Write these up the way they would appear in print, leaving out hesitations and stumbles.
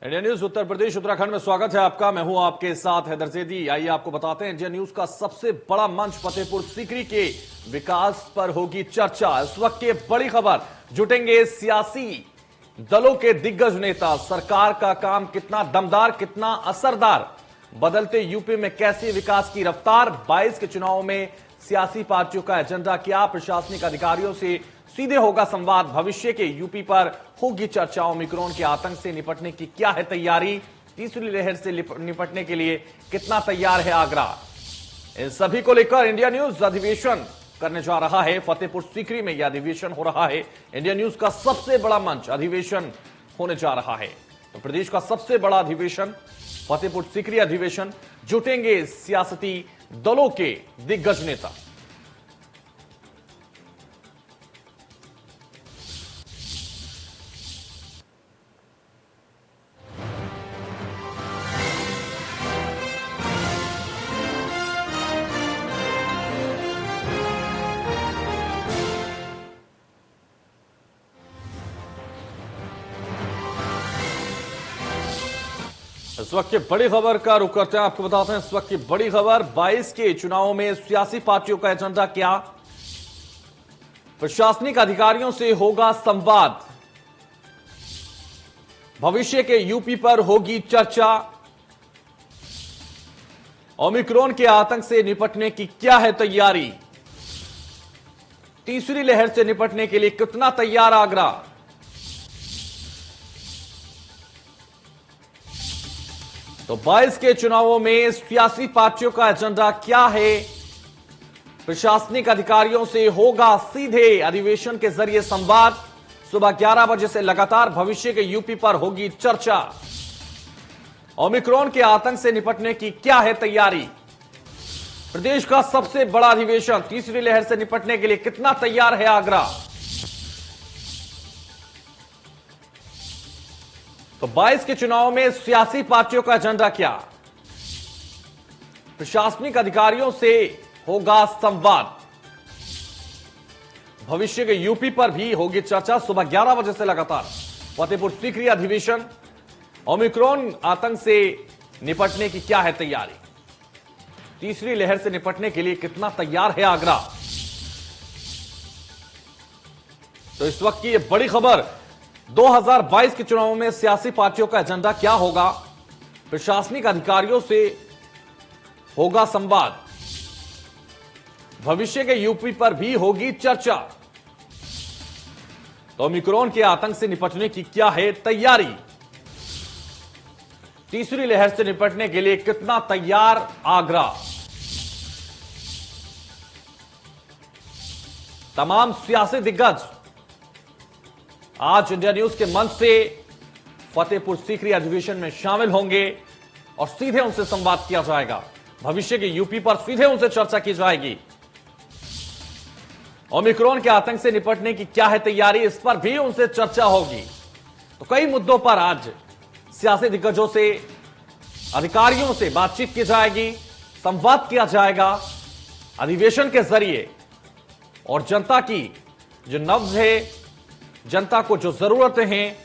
India news Uttar Pradesh Uttarakhand में स्वागत है आपका। मैं हूं आपके साथ हैदर जैदी। आइए आपको बताते हैं इंडिया न्यूज का सबसे बड़ा मंच फतेहपुर सीकरी के विकास पर होगी चर्चा। इस वक्त की बड़ी खबर, जुटेंगे सियासी दलों के दिग्गज नेता। सरकार का काम कितना दमदार, कितना असरदार, बदलते यूपी में कैसी विकास की रफ्तार, 22 के चुनाव में सियासी पार्टियों का एजेंडा क्या, प्रशासनिक अधिकारियों से सीधे होगा संवाद, भविष्य के यूपी पर होगी चर्चा, ओमिक्रॉन के आतंक से निपटने की क्या है तैयारी, तीसरी लहर से निपटने के लिए कितना तैयार है आगरा। इन सभी को लेकर इंडिया न्यूज अधिवेशन करने जा रहा है। फतेहपुर सीकरी में यह अधिवेशन हो रहा है। इंडिया न्यूज का सबसे बड़ा मंच अधिवेशन होने जा रहा है। तो प्रदेश का सबसे बड़ा अधिवेशन फतेहपुर सीकरी अधिवेशन, जुटेंगे सियासती दलों के दिग्गज नेता। इस वक्त की बड़ी खबर का रुख करते हैं, आपको बताते हैं इस वक्त की बड़ी खबर, 22 के चुनाव में सियासी पार्टियों का एजेंडा क्या, प्रशासनिक अधिकारियों से होगा संवाद, भविष्य के यूपी पर होगी चर्चा, ओमिक्रॉन के आतंक से निपटने की क्या है तैयारी, तीसरी लहर से निपटने के लिए कितना तैयार आगरा। तो 22 के चुनावों में सियासी पार्टियों का एजेंडा क्या है, प्रशासनिक अधिकारियों से होगा सीधे अधिवेशन के जरिए संवाद, सुबह 11 बजे से लगातार भविष्य के यूपी पर होगी चर्चा, ओमिक्रॉन के आतंक से निपटने की क्या है तैयारी, प्रदेश का सबसे बड़ा अधिवेशन, तीसरी लहर से निपटने के लिए कितना तैयार है आगरा। तो 22 के चुनाव में सियासी पार्टियों का एजेंडा क्या, प्रशासनिक अधिकारियों से होगा संवाद, भविष्य के यूपी पर भी होगी चर्चा, सुबह 11 बजे से लगातार फतेहपुर सीकरी अधिवेशन, ओमिक्रॉन आतंक से निपटने की क्या है तैयारी, तीसरी लहर से निपटने के लिए कितना तैयार है आगरा। तो इस वक्त की यह बड़ी खबर, 2022 के चुनावों में सियासी पार्टियों का एजेंडा क्या होगा, प्रशासनिक अधिकारियों से होगा संवाद, भविष्य के यूपी पर भी होगी चर्चा, तो ओमिक्रॉन के आतंक से निपटने की क्या है तैयारी, तीसरी लहर से निपटने के लिए कितना तैयार आगरा। तमाम सियासी दिग्गज आज इंडिया न्यूज के मंच से फतेहपुर सीकरी अधिवेशन में शामिल होंगे और सीधे उनसे संवाद किया जाएगा, भविष्य के यूपी पर सीधे उनसे चर्चा की जाएगी, ओमिक्रॉन के आतंक से निपटने की क्या है तैयारी, इस पर भी उनसे चर्चा होगी। तो कई मुद्दों पर आज सियासी दिग्गजों से, अधिकारियों से बातचीत की जाएगी, संवाद किया जाएगा अधिवेशन के जरिए, और जनता की जो नब्ज है, जनता को जो जरूरतें हैं,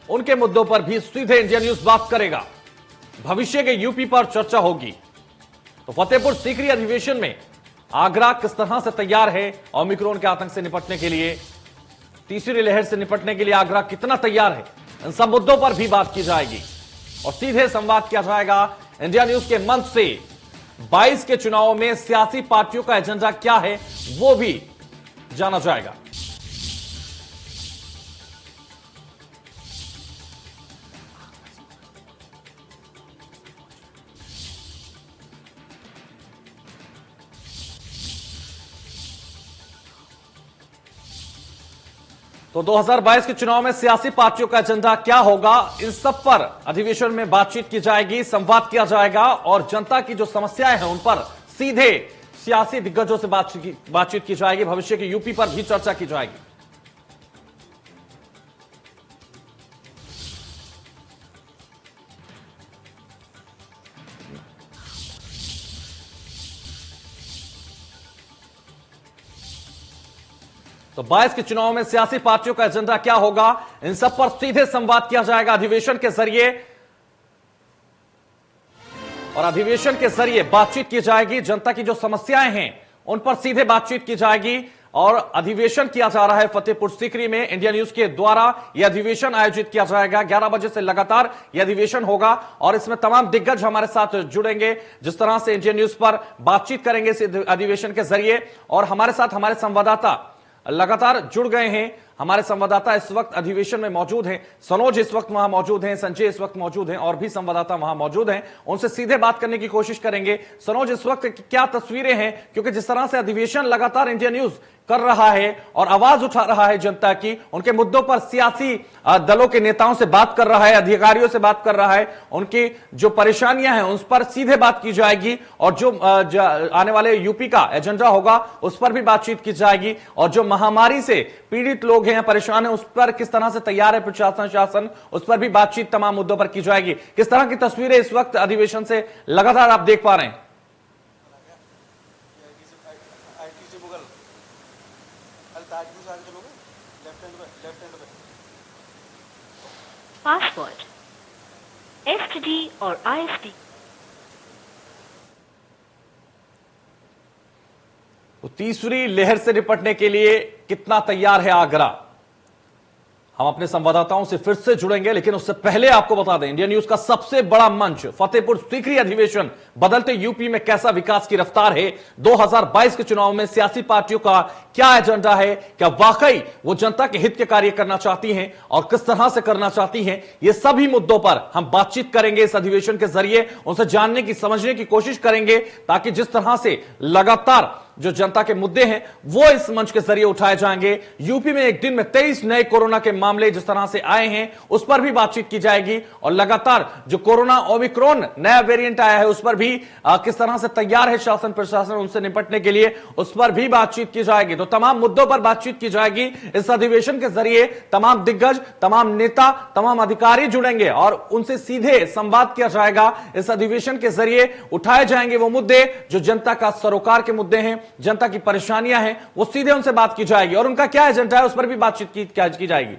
उनके मुद्दों पर भी सीधे इंडिया न्यूज बात करेगा, भविष्य के यूपी पर चर्चा होगी। तो फतेहपुर सीकरी अधिवेशन में आगरा किस तरह से तैयार है, ओमिक्रॉन के आतंक से निपटने के लिए, तीसरी लहर से निपटने के लिए आगरा कितना तैयार है, इन सब मुद्दों पर भी बात की जाएगी और सीधे संवाद किया जाएगा इंडिया न्यूज के मंच से। 22 के चुनाव में सियासी पार्टियों का एजेंडा क्या है वो भी जाना जाएगा। तो 2022 के चुनाव में सियासी पार्टियों का एजेंडा क्या होगा, इन सब पर अधिवेशन में बातचीत की जाएगी, संवाद किया जाएगा और जनता की जो समस्याएं हैं उन पर सीधे सियासी दिग्गजों से बातचीत की जाएगी, भविष्य के यूपी पर भी चर्चा की जाएगी। तो 22 के चुनाव में सियासी पार्टियों का एजेंडा क्या होगा, इन सब पर सीधे संवाद किया जाएगा अधिवेशन के जरिए, और अधिवेशन के जरिए बातचीत की जाएगी। जनता की जो समस्याएं हैं उन पर सीधे बातचीत की जाएगी। और अधिवेशन किया जा रहा है फतेहपुर सीकरी में। इंडिया न्यूज के द्वारा यह अधिवेशन आयोजित किया जाएगा। 11 बजे से लगातार यह अधिवेशन होगा और इसमें तमाम दिग्गज हमारे साथ जुड़ेंगे। जिस तरह से इंडिया न्यूज पर बातचीत करेंगे इस अधिवेशन के जरिए, और हमारे साथ हमारे संवाददाता लगातार जुड़ गए हैं। हमारे संवाददाता इस वक्त अधिवेशन में मौजूद हैं। सनोज इस वक्त वहां मौजूद हैं, संजय इस वक्त मौजूद हैं, और भी संवाददाता वहां मौजूद हैं। उनसे सीधे बात करने की कोशिश करेंगे। सनोज, इस वक्त क्या तस्वीरें हैं, क्योंकि जिस तरह से अधिवेशन लगातार इंडिया न्यूज कर रहा है और आवाज उठा रहा है जनता की, उनके मुद्दों पर सियासी दलों के नेताओं से बात कर रहा है, अधिकारियों से बात कर रहा है, उनकी जो परेशानियां हैं उस पर सीधे बात की जाएगी, और जो आने वाले यूपी का एजेंडा होगा उस पर भी बातचीत की जाएगी, और जो महामारी से पीड़ित लोग हैं, परेशान हैं, उस पर किस तरह से तैयार है प्रशासन शासन, उस पर भी बातचीत तमाम मुद्दों पर की जाएगी। किस तरह की तस्वीरें इस वक्त अधिवेशन से लगातार आप देख पा रहे हैं? पासवर्ड एसटीडी और आईएसडी। तो तीसरी लहर से निपटने के लिए कितना तैयार है आगरा, हम अपने संवाददाताओं से फिर से जुड़ेंगे। लेकिन उससे पहले आपको बता दें, इंडिया न्यूज का सबसे बड़ा मंच फतेहपुर सीकरी अधिवेशन, बदलते यूपी में कैसा विकास की रफ्तार है, 2022 के चुनाव में सियासी पार्टियों का क्या एजेंडा है, क्या वाकई वो जनता के हित के कार्य करना चाहती हैं और किस तरह से करना चाहती हैं, ये सभी मुद्दों पर हम बातचीत करेंगे इस अधिवेशन के जरिए। उनसे जानने की, समझने की कोशिश करेंगे, ताकि जिस तरह से लगातार जो जनता के मुद्दे हैं वो इस मंच के जरिए उठाए जाएंगे। यूपी में एक दिन में 23 नए कोरोना के मामले जिस तरह से आए हैं उस पर भी बातचीत की जाएगी, और लगातार जो कोरोना ओमिक्रॉन नया वेरिएंट आया है उस पर भी किस तरह से तैयार है शासन प्रशासन उनसे निपटने के लिए, उस पर भी बातचीत की जाएगी। तो तमाम मुद्दों पर बातचीत की जाएगी इस अधिवेशन के जरिए। तमाम दिग्गज, तमाम नेता, तमाम अधिकारी जुड़ेंगे और उनसे सीधे संवाद किया जाएगा। इस अधिवेशन के जरिए उठाए जाएंगे वो मुद्दे जो जनता का सरोकार के मुद्दे हैं, जनता की परेशानियां हैं, वो सीधे उनसे बात की जाएगी, और उनका क्या एजेंडा है उस पर भी बातचीत की जाएगी।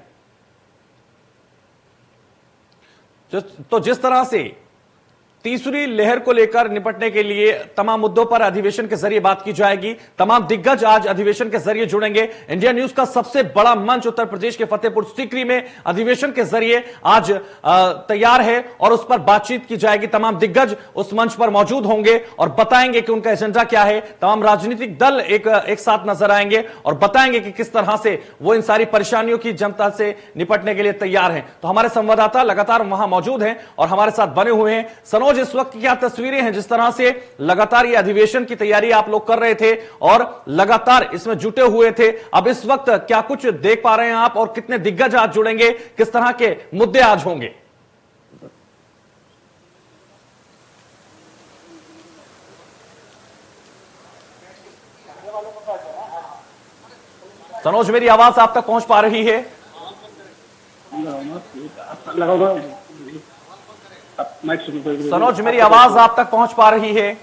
तो जिस तरह से तीसरी लहर को लेकर निपटने के लिए तमाम मुद्दों पर अधिवेशन के जरिए बात की जाएगी। तमाम दिग्गज आज अधिवेशन के जरिए जुड़ेंगे। इंडिया न्यूज का सबसे बड़ा मंच उत्तर प्रदेश के फतेहपुर सीकरी में अधिवेशन के जरिए आज तैयार है और उस पर बातचीत की जाएगी। तमाम दिग्गज उस मंच पर मौजूद होंगे और बताएंगे कि उनका एजेंडा क्या है। तमाम राजनीतिक दल एक साथ नजर आएंगे और बताएंगे कि किस तरह से वो इन सारी परेशानियों की जनता से निपटने के लिए तैयार हैं। तो हमारे संवाददाता लगातार वहां मौजूद हैं और हमारे साथ बने हुए हैं। सनोज, इस वक्त क्या तस्वीरें हैं, जिस तरह से लगातार ये अधिवेशन की तैयारी आप लोग कर रहे थे और लगातार इसमें जुटे हुए थे, अब इस वक्त क्या कुछ देख पा रहे हैं आप, और कितने दिग्गज आज जुड़ेंगे, किस तरह के मुद्दे आज होंगे? सनोज, मेरी आवाज आप तक पहुंच पा रही है? सनोज, मेरी आवाज आप तक पहुंच पा रही है?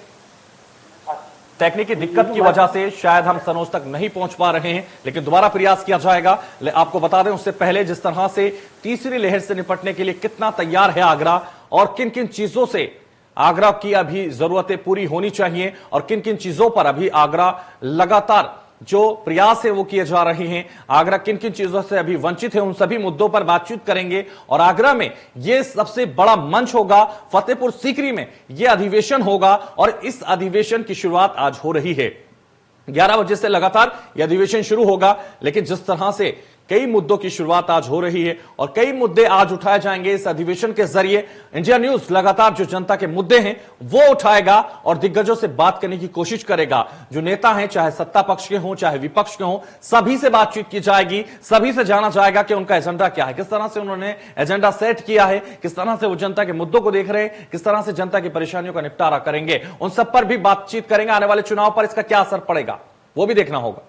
तकनीकी दिक्कत की वजह से शायद हम सनोज तक नहीं पहुंच पा रहे हैं, लेकिन दोबारा प्रयास किया जाएगा। आपको बता दें उससे पहले, जिस तरह से तीसरी लहर से निपटने के लिए कितना तैयार है आगरा, और किन किन चीजों से आगरा की अभी जरूरतें पूरी होनी चाहिए, और किन किन चीजों पर अभी आगरा लगातार जो प्रयास है वो किए जा रहे हैं, आगरा किन किन चीजों से अभी वंचित है, उन सभी मुद्दों पर बातचीत करेंगे। और आगरा में यह सबसे बड़ा मंच होगा, फतेहपुर सीकरी में यह अधिवेशन होगा, और इस अधिवेशन की शुरुआत आज हो रही है। 11 बजे से लगातार यह अधिवेशन शुरू होगा, लेकिन जिस तरह से कई मुद्दों की शुरुआत आज हो रही है और कई मुद्दे आज उठाए जाएंगे इस अधिवेशन के जरिए। इंडिया न्यूज लगातार जो जनता के मुद्दे हैं वो उठाएगा और दिग्गजों से बात करने की कोशिश करेगा। जो नेता हैं, चाहे सत्ता पक्ष के हों चाहे विपक्ष के हों, सभी से बातचीत की जाएगी, सभी से जाना जाएगा कि उनका एजेंडा क्या है, किस तरह से उन्होंने एजेंडा सेट किया है, किस तरह से वो जनता के मुद्दों को देख रहे हैं, किस तरह से जनता की परेशानियों का निपटारा करेंगे। उन सब पर भी बातचीत करेंगे। आने वाले चुनाव पर इसका क्या असर पड़ेगा वो भी देखना होगा।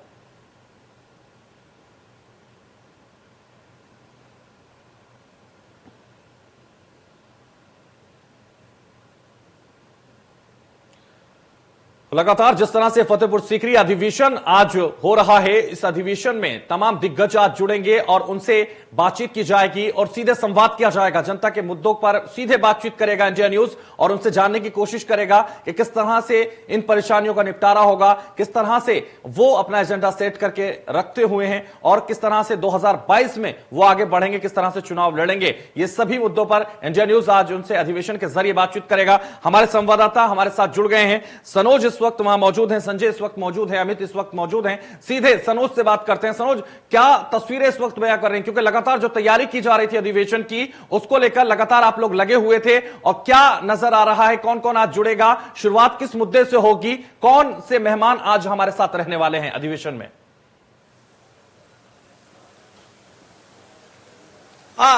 लगातार जिस तरह से फतेहपुर सीकरी अधिवेशन आज हो रहा है, इस अधिवेशन में तमाम दिग्गज आज जुड़ेंगे और उनसे बातचीत की जाएगी और सीधे संवाद किया जाएगा। जनता के मुद्दों पर सीधे बातचीत करेगा इंडिया न्यूज और उनसे जानने की कोशिश करेगा कि किस तरह से इन परेशानियों का निपटारा होगा, किस तरह से वो अपना एजेंडा सेट करके रखते हुए हैं और किस तरह से 2022 में वो आगे बढ़ेंगे, किस तरह से चुनाव लड़ेंगे। ये सभी मुद्दों पर इंडिया न्यूज आज उनसे अधिवेशन के जरिए बातचीत करेगा। हमारे संवाददाता हमारे साथ जुड़ गए हैं। सनोज इस वक्त वहां मौजूद हैं, संजय इस वक्त मौजूद है, अमित इस वक्त मौजूद हैं। सीधे सनोज से बात करते हैं। सनोज, क्या तस्वीरें इस वक्त बयां कर रहे हैं, क्योंकि लगातार जो तैयारी की जा रही थी अधिवेशन की, उसको लेकर लगातार आप लोग लगे हुए थे, और क्या नजर आ रहा है, कौन कौन आज जुड़ेगा, शुरुआत किस मुद्दे से होगी, कौन से मेहमान आज हमारे साथ रहने वाले हैं अधिवेशन में?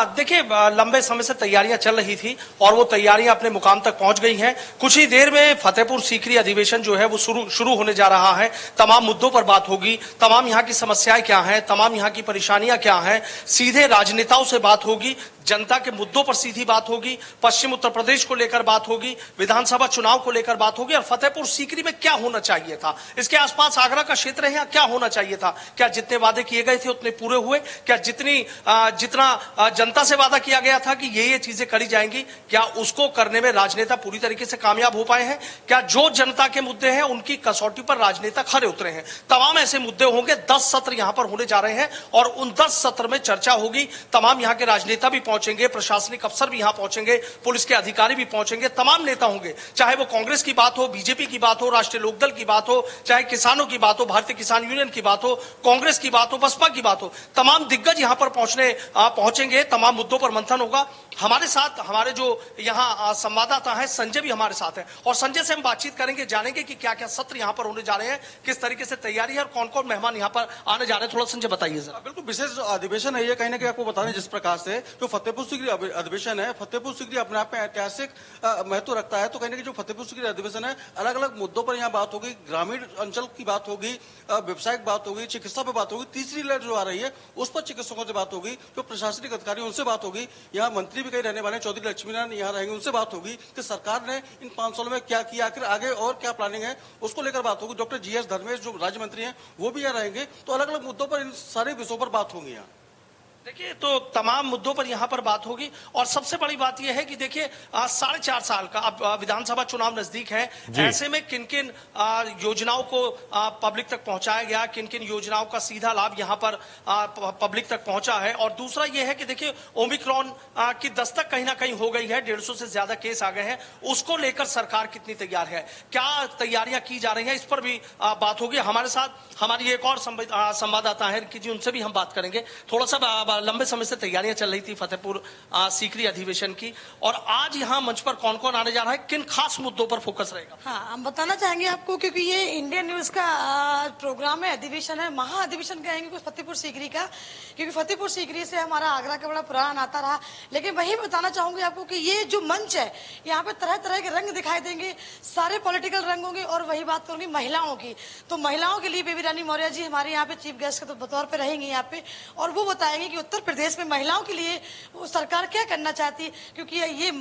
देखिए, लंबे समय से तैयारियां चल रही थी और वो तैयारियां अपने मुकाम तक पहुंच गई हैं। कुछ ही देर में फतेहपुर सीकरी अधिवेशन जो है वो शुरू होने जा रहा है। तमाम मुद्दों पर बात होगी, तमाम यहाँ की समस्याएं क्या हैं, तमाम यहाँ की परेशानियां क्या हैं, सीधे राजनेताओं से बात होगी, जनता के मुद्दों पर सीधी बात होगी, पश्चिम उत्तर प्रदेश को लेकर बात होगी, विधानसभा चुनाव को लेकर बात होगी और फतेहपुर सीकरी में क्या होना चाहिए था, इसके आसपास आगरा का क्षेत्र है, यहाँ क्या होना चाहिए था, क्या जितने वादे किए गए थे उतने पूरे हुए, क्या जितना जनता से वादा किया गया था कि ये चीजें करी जाएंगी, क्या उसको करने में राजनेता पूरी तरीके से कामयाब हो पाए हैं, क्या जो जनता के मुद्दे हैं उनकी कसौटी पर राजनेता खरे उतरे हैं। तमाम ऐसे मुद्दे होंगे। 10 सत्र यहां पर होने जा रहे हैं और उन 10 सत्र में चर्चा होगी। तमाम यहां के राजनेता भी पहुंचेंगे, प्रशासनिक अफसर भी यहां पहुंचेंगे, पुलिस के अधिकारी भी पहुंचेंगे, तमाम नेता होंगे, चाहे वो कांग्रेस की बात हो, बीजेपी की बात हो, राष्ट्रीय लोकदल की बात हो, चाहे किसानों की बात हो, भारतीय किसान यूनियन की बात हो, कांग्रेस की बात हो, बसपा की बात हो, तमाम दिग्गज यहां पर पहुंचेंगे। तमाम मुद्दों पर मंथन होगा। हमारे साथ हमारे जो यहाँ संवाददाता हैं संजय भी हमारे साथ हैं और संजय से हम बातचीत करेंगे, जानेंगे कि क्या क्या सत्र यहाँ पर होने जा रहे हैं, किस तरीके से तैयारी है और कौन कौन मेहमान यहाँ पर आने जा रहे हैं। थोड़ा संजय बताइए सर। बिल्कुल विशेष अधिवेशन है ये, कहीं ना कहीं आपको बताने जिस प्रकार से जो फतेहपुर सीकरी अधिवेशन है, फतेहपुर सीकरी अपने आप में ऐतिहासिक महत्व रखता है। तो कहीं ना कहीं जो फतेहपुर सीकरी अधिवेशन है, अलग अलग मुद्दों पर यहाँ बात होगी, ग्रामीण अंचल की बात होगी, व्यवसायिक बात होगी, चिकित्सा पर बात होगी, तीसरी लहर जो आ रही है उस पर चिकित्सकों से बात होगी, जो प्रशासनिक अधिकारी उनसे बात होगी, यहाँ मंत्री भी कहीं रहने वाले चौधरी लक्ष्मीनारायण यहाँ रहेंगे, उनसे बात होगी कि सरकार ने इन 5 सालों में क्या किया, आखिर आगे और क्या प्लानिंग है, उसको लेकर बात होगी। डॉक्टर जीएस धर्मेश जो राज्य मंत्री हैं वो भी यहाँ रहेंगे। तो अलग अलग मुद्दों पर इन सारे विषयों पर बात होगी यहाँ। देखिए, तो तमाम मुद्दों पर यहां पर बात होगी और सबसे बड़ी बात यह है कि देखिए 4.5 साल का अब विधानसभा चुनाव नजदीक है, ऐसे में किन किन योजनाओं को पब्लिक तक पहुंचाया गया, किन किन योजनाओं का सीधा लाभ यहां पर पब्लिक तक पहुंचा है। और दूसरा यह है कि देखिए ओमिक्रॉन की दस्तक कहीं ना कहीं हो गई है, 150 से ज्यादा केस आ गए हैं, उसको लेकर सरकार कितनी तैयार है, क्या तैयारियां की जा रही हैं, इस पर भी बात होगी। हमारे साथ हमारी एक और संवाददाता है रिकी जी, उनसे भी हम बात करेंगे। थोड़ा सा लंबे समय से तैयारियां चल रही थी फतेहपुर सीकरी अधिवेशन की, और आज यहां मंच पर कौन कौन आने जा रहा है, किन खास मुद्दों पर फोकस रहेगा? हाँ, हम बताना चाहेंगे आपको, क्योंकि ये इंडियन न्यूज का प्रोग्राम है, अधिवेशन है, महा अधिवेशन कहेंगे कुछ फतेहपुर सीकरी का, क्योंकि फतेहपुर सीकरी से हमारा आगरा का बड़ा पुराना नाता रहा। लेकिन वही बताना चाहूंगी आपको कि ये जो मंच है, यहाँ पे तरह तरह के रंग दिखाई देंगे, सारे पॉलिटिकल रंग होंगे। और वही बात करूंगी महिलाओं की, तो महिलाओं के लिए बेबी रानी मौर्य जी हमारे यहाँ पे चीफ गेस्ट के तौर पर रहेंगी यहाँ पे, और वो बताएंगे कि उत्तर प्रदेश में महिलाओं के लिए वो सरकार क्या करना चाहती है, क्योंकि ये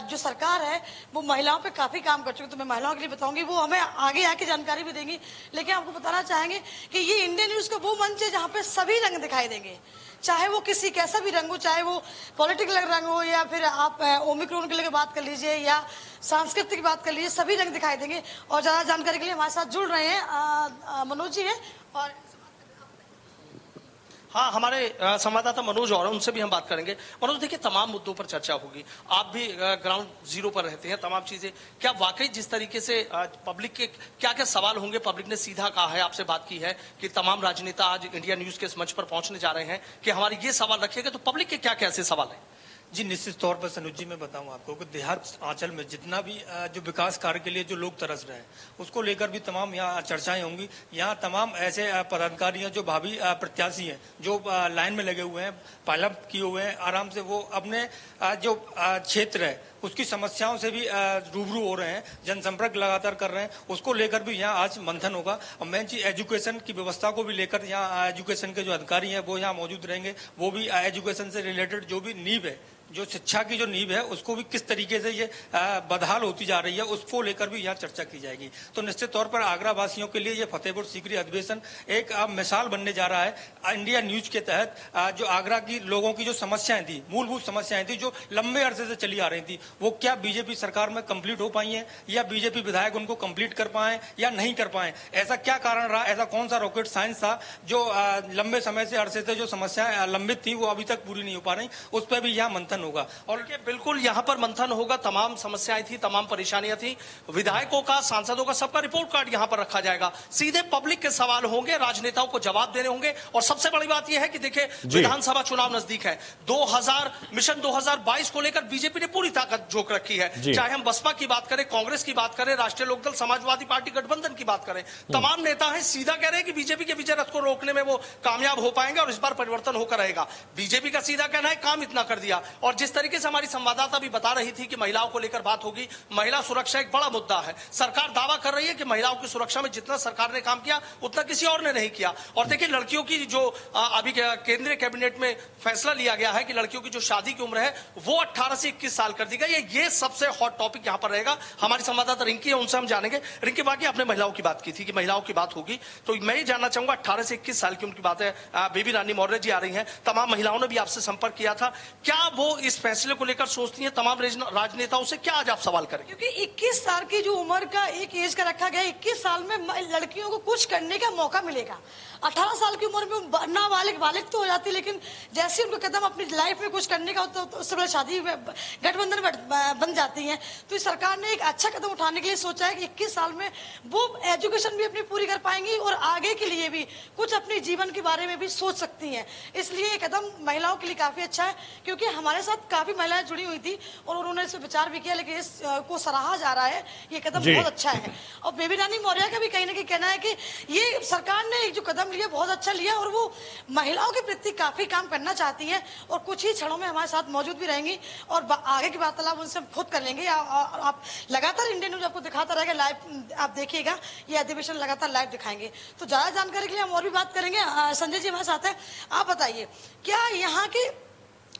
जो सरकार है वो महिलाओं पे काफी काम कर चुकी है। तो मैं महिलाओं के लिए बताऊंगी, वो हमें आगे आके जानकारी भी देंगी। लेकिन आपको बताना चाहेंगे कि ये इंडियन न्यूज का वो मंच है जहाँ पे सभी रंग दिखाई देंगे, चाहे वो किसी कैसा भी रंग हो, चाहे वो पॉलिटिकल रंग हो या फिर आप ओमिक्रॉन के लिए बात कर लीजिए या सांस्कृतिक की बात कर लीजिए, सभी रंग दिखाई देंगे। और ज्यादा जानकारी के लिए हमारे साथ जुड़ रहे हैं मनोज जी है, और हाँ, हमारे संवाददाता मनोज और उनसे भी हम बात करेंगे। मनोज, देखिए तमाम मुद्दों पर चर्चा होगी, आप भी ग्राउंड जीरो पर रहते हैं, तमाम चीजें क्या वाकई जिस तरीके से पब्लिक के क्या क्या सवाल होंगे, पब्लिक ने सीधा कहा है, आपसे बात की है कि तमाम राजनेता आज इंडिया न्यूज के इस मंच पर पहुंचने जा रहे हैं कि हमारे ये सवाल रखिएगा, तो पब्लिक के क्या क्या ऐसे सवाल है? जी, निश्चित तौर पर सनुज जी मैं बताऊं आपको कि देहात आंचल में जितना भी जो विकास कार्य के लिए जो लोग तरस रहे हैं उसको लेकर भी तमाम यहाँ चर्चाएं होंगी। यहाँ तमाम ऐसे पदाधिकारी हैं जो भावी प्रत्याशी हैं, जो लाइन में लगे हुए हैं, पायलअप किए हुए हैं, आराम से वो अपने जो क्षेत्र है उसकी समस्याओं से भी रूबरू हो रहे हैं, जनसंपर्क लगातार कर रहे हैं, उसको लेकर भी यहाँ आज मंथन होगा। और मेन चीज एजुकेशन की व्यवस्था को भी लेकर यहाँ एजुकेशन के जो अधिकारी हैं वो यहाँ मौजूद रहेंगे, वो भी एजुकेशन से रिलेटेड जो भी नींव है, जो शिक्षा की जो नींव है उसको भी किस तरीके से ये बदहाल होती जा रही है, उसको लेकर भी यहाँ चर्चा की जाएगी। तो निश्चित तौर पर आगरा वासियों के लिए ये फतेहपुर सीकरी अधिवेशन एक मिसाल बनने जा रहा है। इंडिया न्यूज के तहत जो आगरा की लोगों की जो समस्याएं थी, मूलभूत समस्याएं थी, जो लंबे अरसे से चली आ रही थी, वो क्या बीजेपी सरकार में कंप्लीट हो पाई है या बीजेपी विधायक उनको कंप्लीट कर पाए या नहीं कर पाए? ऐसा क्या कारण रहा, ऐसा कौन सा रॉकेट साइंस था जो लंबे समय से अरसे से जो समस्याएं लंबित थी वो अभी तक पूरी नहीं हो पा रही? उस पर भी यहाँ मंथन होगा। और बिल्कुल यहाँ पर मंथन होगा। तमाम समस्याएं थी, तमाम परेशानियां थी, विधायकों का, सांसदों का, सबका रिपोर्ट कार्ड यहाँ पर रखा जाएगा। सीधे पब्लिक के सवाल होंगे, राजनेताओं को जवाब देने होंगे। और सबसे बड़ी बात यह है कि देखिए विधानसभा चुनाव नजदीक है। 2022 को लेकर बीजेपी ने पूरी ताकत झोंक रखी है। चाहे हम बसपा की बात करें, कांग्रेस की बात करें, राष्ट्रीय लोकदल, समाजवादी पार्टी गठबंधन की बात करें, तमाम नेता है सीधा कह रहे हैं कि बीजेपी के विजय रथ को रोकने में वो कामयाब हो पाएंगे और इस बार परिवर्तन होकर रहेगा। बीजेपी का सीधा कहना है काम इतना कर दिया। और जिस तरीके से हमारी संवाददाता भी बता रही थी कि महिलाओं को लेकर बात होगी, महिला सुरक्षा एक बड़ा मुद्दा है। सरकार दावा कर रही है कि महिलाओं की सुरक्षा में जितना सरकार ने काम किया उतना किसी और ने नहीं किया। और देखिए लड़कियों की जो अभी केंद्रीय कैबिनेट में फैसला लिया गया है कि लड़कियों की जो शादी की उम्र है वो 18 से 21 साल कर दी गई है। ये सबसे हॉट टॉपिक यहाँ पर रहेगा। हमारी संवाददाता रिंकी है, उनसे हम जानेंगे। रिंकी, बाकी आपने महिलाओं की बात की थी कि महिलाओं की बात होगी, तो मैं ये जानना चाहूंगा 18 से 21 साल की उनकी बात है। बेबी रानी मौर्य जी आ रही हैं, तमाम महिलाओं ने भी आपसे संपर्क किया था। क्या वो इस फैसले को लेकर सोचती हैं? तमाम राजनेताओं से क्या आज आप सवाल करें? क्योंकि 21 साल की जो उम्र का एक एज का रखा गया, 21 साल में लड़कियों को कुछ करने का मौका मिलेगा। 18 साल की उम्र में नाबालिग बालिग तो हो जाती है, लेकिन जैसे उनको कदम अपनी लाइफ में कुछ करने का होता है तो उससे पहले शादी गठबंधन बन जाती है। तो इस सरकार ने एक अच्छा कदम उठाने के लिए सोचा है कि 21 साल में वो एजुकेशन भी अपनी पूरी कर पाएंगी और आगे के लिए भी कुछ अपने जीवन के बारे में भी सोच सकती हैं। इसलिए ये कदम महिलाओं के लिए काफी अच्छा है, क्योंकि हमारे साथ काफी महिलाएं जुड़ी हुई थी और उन्होंने इस पर विचार भी किया, लेकिन इसको सराहा जा रहा है। ये कदम बहुत अच्छा है। और बेबी रानी मौर्य का भी कहीं ना कहीं कहना है कि ये सरकार ने जो कदम लिया बहुत अच्छा लिया और वो महिलाओं के प्रति काफी काम करना चाहती है और कुछ ही क्षणों में हमारे साथ मौजूद भी रहेंगी और आगे की वार्तालाप उनसे हम खुद कर लेंगे। आप लगातार इंडियन न्यूज आपको दिखाता रहेगा, लाइव आप देखिएगा, ये अधिवेशन लगातार लाइव दिखाएंगे। तो ज्यादा जानकारी के लिए हम और भी बात करेंगे। संजय जी हमारे साथ है, आप बताइए क्या यहाँ के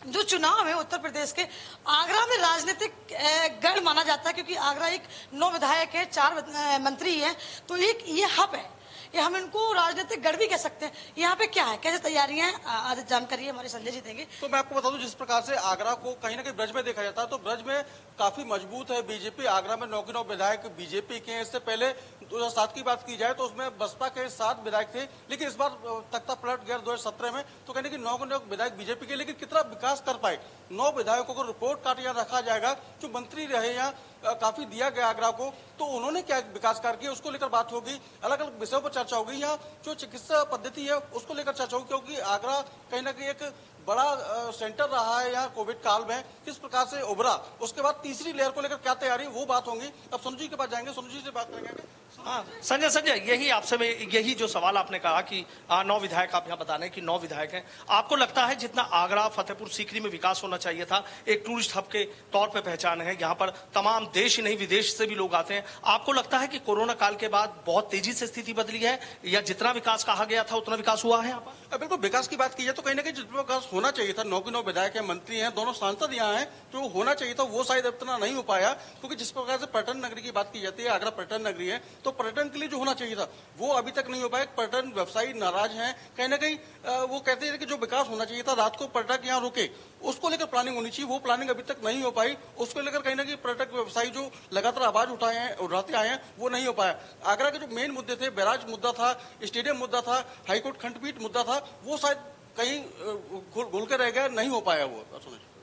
जो चुनाव है उत्तर प्रदेश के, आगरा में राजनीतिक गढ़ माना जाता है, क्योंकि आगरा एक 9 विधायक है, 4 मंत्री हैं, तो एक ये हब है, ये हम इनको राजनीतिक गढ़ भी कह सकते हैं। यहाँ पे क्या है, कैसे तैयारियां हैं, आधी जानकारी हमारे संजय जी देंगे। तो मैं आपको बता दूं, जिस प्रकार से आगरा को कहीं ना कहीं ब्रज में देखा जाता है तो ब्रज में काफी मजबूत है बीजेपी। आगरा में 9 के 9 विधायक बीजेपी के हैं। इससे पहले 2007 की बात की जाए तो उसमें बसपा के 7 विधायक थे, लेकिन इस बार तख्ता पलट गया 2017 में, तो कहने की 9 के 9 विधायक बीजेपी के। लेकिन कितना विकास कर पाए 9 विधायकों को रिपोर्ट कार्ड यहाँ रखा जाएगा, जो मंत्री रहे यहाँ काफी दिया गया आगरा को, तो उन्होंने क्या विकास कार्य किया उसको लेकर बात होगी। अलग अलग विषयों पर चर्चा होगी। यहाँ जो चिकित्सा पद्धति है उसको लेकर चर्चा होगी, क्योंकि आगरा कहीं ना कहीं एक बड़ा सेंटर रहा है यहाँ कोविड काल में, किस प्रकार से उभरा, उसके बाद तीसरी लहर को लेकर क्या तैयारी, वो बात होंगी। अब सोनू जी के पास जाएंगे, सोनू जी से बात करेंगे। हाँ संजय, यही आपसे मैं यही जो सवाल आपने कहा कि 9 विधायक, आप यहाँ बता रहे हैं कि 9 विधायक हैं, आपको लगता है जितना आगरा फतेहपुर सीकरी में विकास होना चाहिए था, एक टूरिस्ट हब के तौर पे पहचान है, यहाँ पर तमाम देश ही नहीं विदेश से भी लोग आते हैं, आपको लगता है कि कोरोना काल के बाद बहुत तेजी से स्थिति बदली है या जितना विकास कहा गया था उतना विकास हुआ है यहाँ पर? बिल्कुल, विकास की बात की जाए तो कहीं ना कहीं जितना विकास होना चाहिए था, 9 के 9 विधायक हैं, मंत्री हैं, दोनों सांसद यहाँ हैं, जो होना चाहिए था वो शायद इतना नहीं हो पाया, क्योंकि जिस प्रकार से पर्यटन नगरी की बात की जाती है, आगरा पर्यटन नगरी है, तो पर्यटन के लिए जो होना चाहिए था वो अभी तक नहीं हो पाया। पर्यटन व्यवसायी नाराज हैं, कहीं ना कहीं वो कहते हैं कि जो विकास होना चाहिए था, रात को पर्यटक यहाँ रुके, उसको लेकर प्लानिंग होनी चाहिए, वो प्लानिंग अभी तक नहीं हो पाई। उसको लेकर कहीं ना कहीं पर्यटक व्यवसायी जो लगातार आवाज उठाते आए हैं वो नहीं हो पाया। आगरा के जो मेन मुद्दे थे, बैराज मुद्दा था, स्टेडियम मुद्दा था, हाईकोर्ट खंडपीठ मुद्दा था, वो शायद कहीं घुल कर रह गया, नहीं हो पाया वो।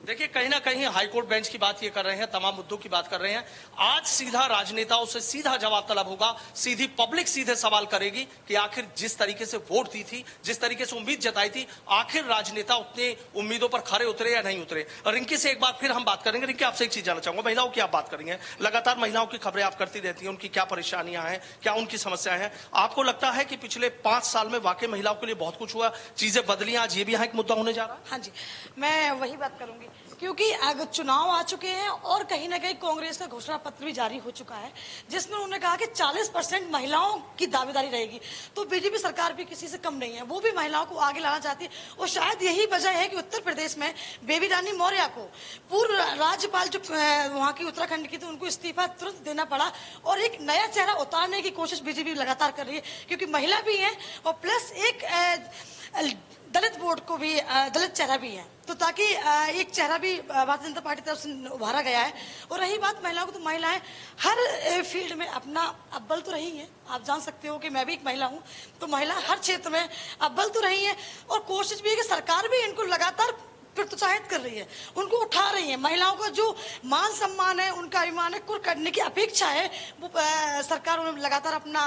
देखिए कहीं ना कहीं हाईकोर्ट बेंच की बात ये कर रहे हैं, तमाम मुद्दों की बात कर रहे हैं। आज सीधा राजनेताओं से सीधा जवाब तलब होगा, सीधी पब्लिक सीधे सवाल करेगी कि आखिर जिस तरीके से वोट दी थी, जिस तरीके से उम्मीद जताई थी, आखिर राजनेता उतने उम्मीदों पर खरे उतरे या नहीं उतरे। रिंकी से एक बार फिर हम बात करेंगे। रिंकी, आपसे एक चीज जानना चाहूंगा, महिलाओं की आप बात करेंगे, लगातार महिलाओं की खबरें आप करती रहती हैं, उनकी क्या परेशानियां हैं, क्या उनकी समस्याएं हैं, आपको लगता है कि पिछले 5 साल में वाकई महिलाओं के लिए बहुत कुछ हुआ, चीजें बदली, आज ये भी यहाँ एक मुद्दा होने जा रहा है? हाँ जी, मैं वही बात करूंगी। क्योंकि अगर चुनाव आ चुके हैं और कहीं ना कहीं कांग्रेस का घोषणा पत्र भी जारी हो चुका है, जिसमें उन्होंने कहा कि 40% महिलाओं की दावेदारी रहेगी। तो बीजेपी सरकार भी किसी से कम नहीं है, वो भी महिलाओं को आगे लाना चाहती है। और शायद यही वजह है कि उत्तर प्रदेश में बेबी रानी मौर्य को, पूर्व राज्यपाल जो वहां की उत्तराखंड की थी, उनको इस्तीफा तुरंत देना पड़ा और एक नया चेहरा उतारने की कोशिश बीजेपी लगातार कर रही है, क्योंकि महिला भी है और प्लस एक दलित वोट को भी, दलित चेहरा भी है, तो ताकि एक चेहरा भी भारतीय जनता पार्टी तरफ से उभारा गया है। और रही बात महिलाओं को, तो महिलाएं हर फील्ड में अपना अव्वल तो रही हैं। आप जान सकते हो कि मैं भी एक महिला हूं, तो महिला हर क्षेत्र में अव्वल तो रही है और कोशिश भी है कि सरकार भी इनको लगातार प्रोत्साहित कर रही है, उनको उठा रही है। महिलाओं का जो मान सम्मान है, उनका अभिमान है, कुछ करने की अपेक्षा है, वो सरकार उन्हें लगातार अपना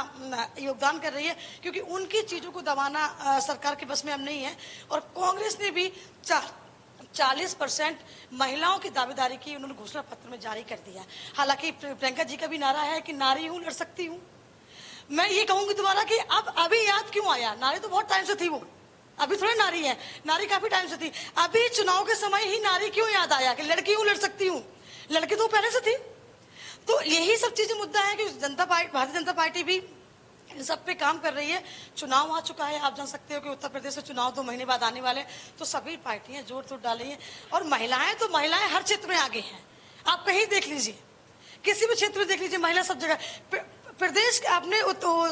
योगदान कर रही है, क्योंकि उनकी चीजों को दबाना सरकार के बस में अब नहीं है। और कांग्रेस ने भी 40% महिलाओं की दावेदारी की उन्होंने घोषणा पत्र में जारी कर दिया। हालांकि प्रियंका जी का भी नारा है कि नारी हूं, लड़ सकती हूं। मैं ये कहूंगी दोबारा कि अब अभी याद क्यों आया? नारी तो बहुत टाइम से थी, वो अभी थोड़ी नारी है, नारी काफी टाइम से थी। अभी चुनाव के समय ही नारी क्यों याद आया कि लड़की हूं, लड़ सकती हूं? लड़की तो पहले से थी। तो यही सब चीजें मुद्दा है कि भारतीय जनता पार्टी भी इन सब पे काम कर रही है। चुनाव आ चुका है, आप जान सकते हो कि उत्तर प्रदेश में चुनाव 2 महीने बाद आने वाले, तो सभी पार्टियां जोर तोड़ डाली हैं। और महिलाएं हर क्षेत्र में आगे हैं। आप कहीं देख लीजिए, किसी भी क्षेत्र में देख लीजिए, महिला सब जगह। प्रदेश अपने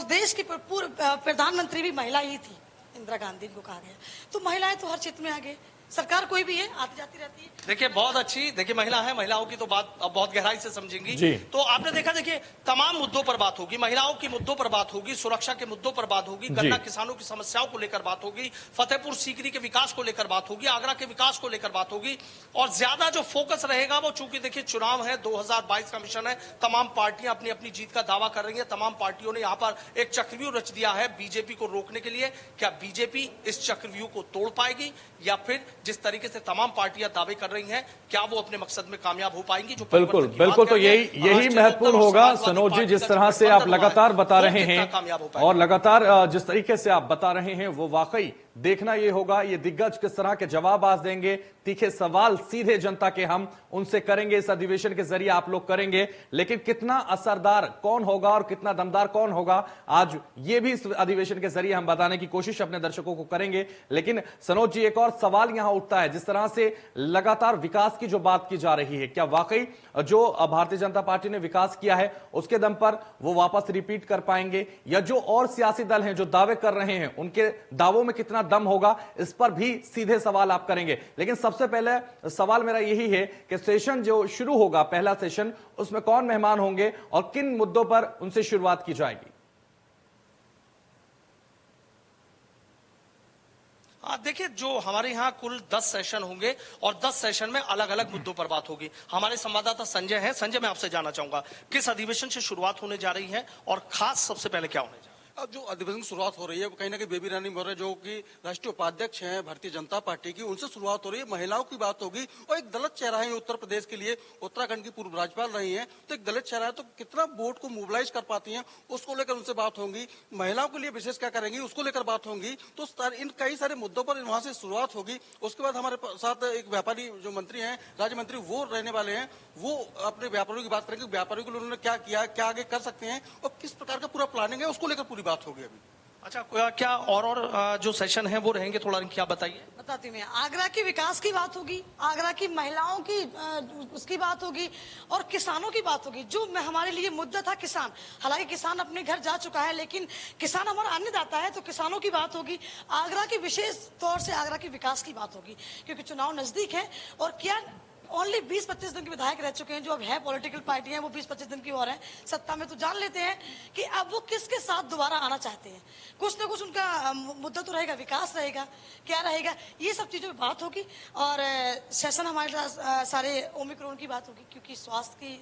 देश की प्रधानमंत्री भी महिला ही थी, इंदिरा गांधी को कहा गया। तो महिलाएं तो हर क्षेत्र में आगे, सरकार कोई भी है आती जाती रहती है। देखिए बहुत अच्छी, देखिए महिला है, महिलाओं की तो बात अब बहुत गहराई से समझेंगी। तो आपने देखा, देखिए तमाम मुद्दों पर बात होगी, महिलाओं की मुद्दों पर बात होगी, सुरक्षा के मुद्दों पर बात होगी, गन्ना किसानों की समस्याओं को लेकर बात होगी, फतेहपुर सीकरी के विकास को लेकर बात होगी, आगरा के विकास को लेकर बात होगी। और ज्यादा जो फोकस रहेगा वो, चूंकि देखिए चुनाव है, 2022 का मिशन है, तमाम पार्टियां अपनी अपनी जीत का दावा कर रही है, तमाम पार्टियों ने यहाँ पर एक चक्रव्यूह रच दिया है बीजेपी को रोकने के लिए। क्या बीजेपी इस चक्रव्यूह को तोड़ पाएगी, या फिर जिस तरीके से तमाम पार्टियां दावे कर रही हैं, क्या वो अपने मकसद में कामयाब हो पाएंगी? जो बिल्कुल बिल्कुल, तो यही महत्वपूर्ण होगा सनोज जी, जिस तरह से आप लगातार बता रहे हैं और लगातार जिस तरीके से आप बता रहे हैं, वो वाकई देखना ये होगा, ये दिग्गज किस तरह के जवाब आज देंगे। तीखे सवाल सीधे जनता के हम उनसे करेंगे, इस अधिवेशन के जरिए आप लोग करेंगे, लेकिन कितना असरदार कौन होगा और कितना दमदार कौन होगा, आज ये भी इस अधिवेशन के जरिए हम बताने की कोशिश अपने दर्शकों को करेंगे। लेकिन सनोज जी, एक और सवाल यहां उठता है, जिस तरह से लगातार विकास की जो बात की जा रही है, क्या वाकई जो भारतीय जनता पार्टी ने विकास किया है उसके दम पर वो वापस रिपीट कर पाएंगे, या जो और सियासी दल हैं जो दावे कर रहे हैं उनके दावों में कितना दम होगा, इस पर भी सीधे सवाल आप करेंगे। लेकिन सबसे पहले सवाल मेरा यही है कि सेशन जो शुरू होगा, पहला सेशन, उसमें कौन मेहमान होंगे और किन मुद्दों पर उनसे शुरुआत की जाएगी? देखिए, जो हमारे यहाँ कुल 10 सेशन होंगे और 10 सेशन में अलग अलग मुद्दों पर बात होगी। हमारे संवाददाता संजय हैं। संजय, मैं आपसे जानना चाहूंगा किस अधिवेशन से शुरुआत होने जा रही है और खास सबसे पहले क्या होने जा रहा है? अब जो अधिवेशन की शुरुआत हो रही है, कहीं ना कहीं बेबी रानी मौर्य जो कि राष्ट्रीय उपाध्यक्ष हैं भारतीय जनता पार्टी की, उनसे शुरुआत हो रही है। महिलाओं की बात होगी और एक दलित चेहरा है उत्तर प्रदेश के लिए, उत्तराखंड की पूर्व राज्यपाल रही हैं, तो एक दलित चेहरा है, तो कितना वोट को मोबिलाइज कर पाती हैं उसको लेकर उनसे बात होगी। महिलाओं के लिए विशेष क्या करेंगी उसको लेकर बात होगी। तो इन कई सारे मुद्दों पर वहां से शुरुआत होगी। उसके बाद हमारे साथ एक व्यापारी जो मंत्री हैं, राज्य मंत्री, वो रहने वाले हैं, वो अपने व्यापारियों की बात करेंगे। व्यापारियों के लिए उन्होंने क्या किया, क्या आगे कर सकते हैं और किस प्रकार का पूरा प्लानिंग है, उसको लेकर पूरी बात होगी अभी। अच्छा, क्या और जो सेशन है वो रहेंगे, थोड़ा क्या बताइए? बताती हूँ मैं। आगरा के विकास की बात होगी, आगरा की महिलाओं की उसकी बात होगी और किसानों की बात होगी। जो हमारे लिए मुद्दा था किसान, हालांकि किसान अपने घर जा चुका है, लेकिन किसान हमारा अन्नदाता है, तो किसानों की बात होगी। आगरा की विशेष तौर से आगरा के विकास की बात होगी, क्योंकि चुनाव नजदीक है और क्या ओनली 20-25 दिन के विधायक रह चुके हैं, जो अब है पॉलिटिकल पार्टी है, वो 20-25 दिन की और है सत्ता में, तो जान लेते हैं कि अब वो किसके साथ दोबारा आना चाहते हैं। कुछ ना कुछ उनका मुद्दा तो रहेगा, विकास रहेगा, क्या रहेगा, ये सब चीजों पर बात होगी। और सेशन हमारे सारे ओमिक्रॉन की बात होगी, क्योंकि स्वास्थ्य की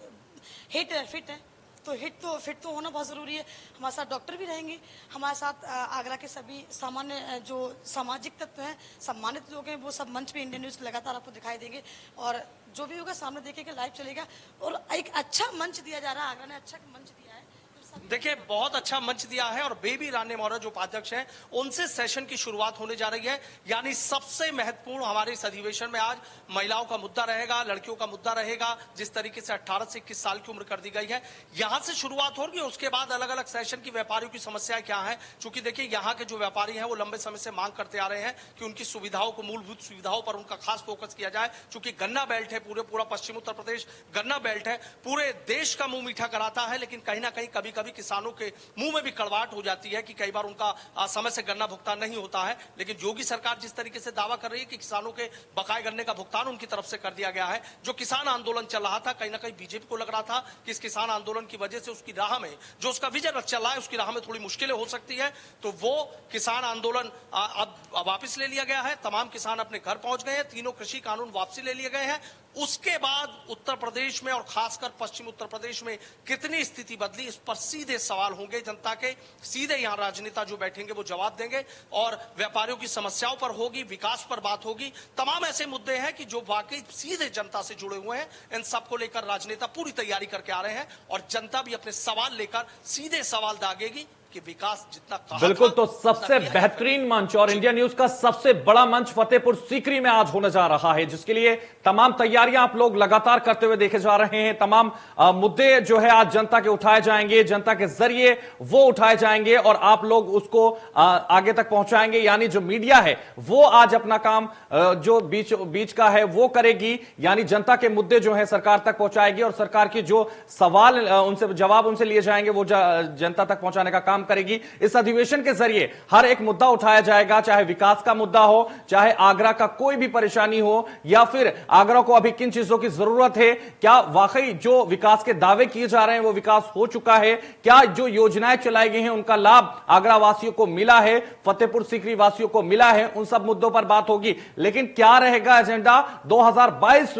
हिट है, फिट है, तो फिट तो होना बहुत जरूरी है। हमारे साथ डॉक्टर भी रहेंगे, हमारे साथ आगरा के सभी सामान्य जो सामाजिक तत्व हैं, सम्मानित लोग हैं, वो सब मंच पे इंडियन न्यूज लगातार आपको दिखाई देंगे और जो भी होगा सामने देखेगा, लाइव चलेगा। और एक अच्छा मंच दिया जा रहा है, आगरा ने अच्छा मंच दिया है, तो देखिए, बहुत अच्छा मंच दिया है और बेबी रानी मौर्य जो उपाध्यक्ष हैं, उनसे सेशन की शुरुआत होने जा रही है। यानी सबसे महत्वपूर्ण हमारे इस अधिवेशन में आज महिलाओं का मुद्दा रहेगा, लड़कियों का मुद्दा रहेगा। जिस तरीके से 18 से 21 साल की उम्र कर दी गई है, यहां से शुरुआत होगी। उसके बाद अलग अलग सेशन की व्यापारियों की समस्याएं क्या है, क्योंकि देखिए यहाँ के जो व्यापारी हैं वो लंबे समय से मांग करते आ रहे हैं कि उनकी सुविधाओं को, मूलभूत सुविधाओं पर उनका खास फोकस किया जाए। क्योंकि गन्ना बेल्ट है, पूरा पश्चिम उत्तर प्रदेश गन्ना बेल्ट है, पूरे देश का मुंह मीठा कराता है। लेकिन कहीं ना कहीं कभी कभी किसानों के मुंह में भी कड़वाहट हो जाती है कि कई बार उनका समय से गन्ना भुगतान नहीं होता है। लेकिन योगी सरकार जिस तरीके से दावा कर रही है कि किसानों के बकाए गन्ने का भुगतान उनकी तरफ से कर दिया गया है। जो किसान आंदोलन चल रहा था, कहीं ना कहीं बीजेपी को लग रहा था कि इस किसान आंदोलन की वजह से उसकी राह में, जो उसका विजन चल रहा है, उसकी राह में थोड़ी मुश्किलें हो सकती है। तो वो किसान आंदोलन अब वापस ले लिया गया है। तमाम किसान अपने घर पहुंच गए हैं। तीनों कृषि कानून वापसी ले लिए गए हैं। उसके बाद उत्तर प्रदेश में और खासकर पश्चिम उत्तर प्रदेश में कितनी स्थिति बदली, इस पर सीधे सवाल होंगे जनता के। सीधे यहां राजनेता जो बैठेंगे वो जवाब देंगे और व्यापारियों की समस्याओं पर होगी, विकास पर बात होगी। तमाम ऐसे मुद्दे हैं कि जो वाकई सीधे जनता से जुड़े हुए हैं। इन सबको लेकर राजनेता पूरी तैयारी करके आ रहे हैं और जनता भी अपने सवाल लेकर सीधे सवाल दागेगी कि विकास जितना कहा बिल्कुल। था, तो सबसे बेहतरीन मंच और इंडिया न्यूज का सबसे बड़ा मंच फतेहपुर सीकरी में आज होने जा रहा है, जिसके लिए तमाम तैयारियां आप लोग लगातार करते हुए देखे जा रहे हैं। तमाम मुद्दे जो है आज जनता के उठाए जाएंगे, जनता के जरिए वो उठाए जाएंगे और आप लोग उसको आगे तक पहुंचाएंगे। यानी जो मीडिया है वो आज अपना काम जो बीच का है वो करेगी, यानी जनता के मुद्दे जो है सरकार तक पहुंचाएगी और सरकार की जो सवाल उनसे जवाब उनसे लिए जाएंगे वो जनता तक पहुंचाने का काम करेगी। इस अधिवेशन के जरिए हर एक मुद्दा उठाया जाएगा, चाहे विकास का मुद्दा हो, चाहे आगरा का कोई भी परेशानी हो, या फिर आगरा को अभी किन चीजों की जरूरत है, क्या वाकई जो विकास के दावे किए जा रहे हैं वो विकास हो चुका है, क्या जो योजनाएं चलाई गई हैं उनका लाभ आगरा वासियों को मिला है, फतेहपुर सीकरी वासियों को मिला है, उन सब मुद्दों पर बात होगी। लेकिन क्या रहेगा एजेंडा 2022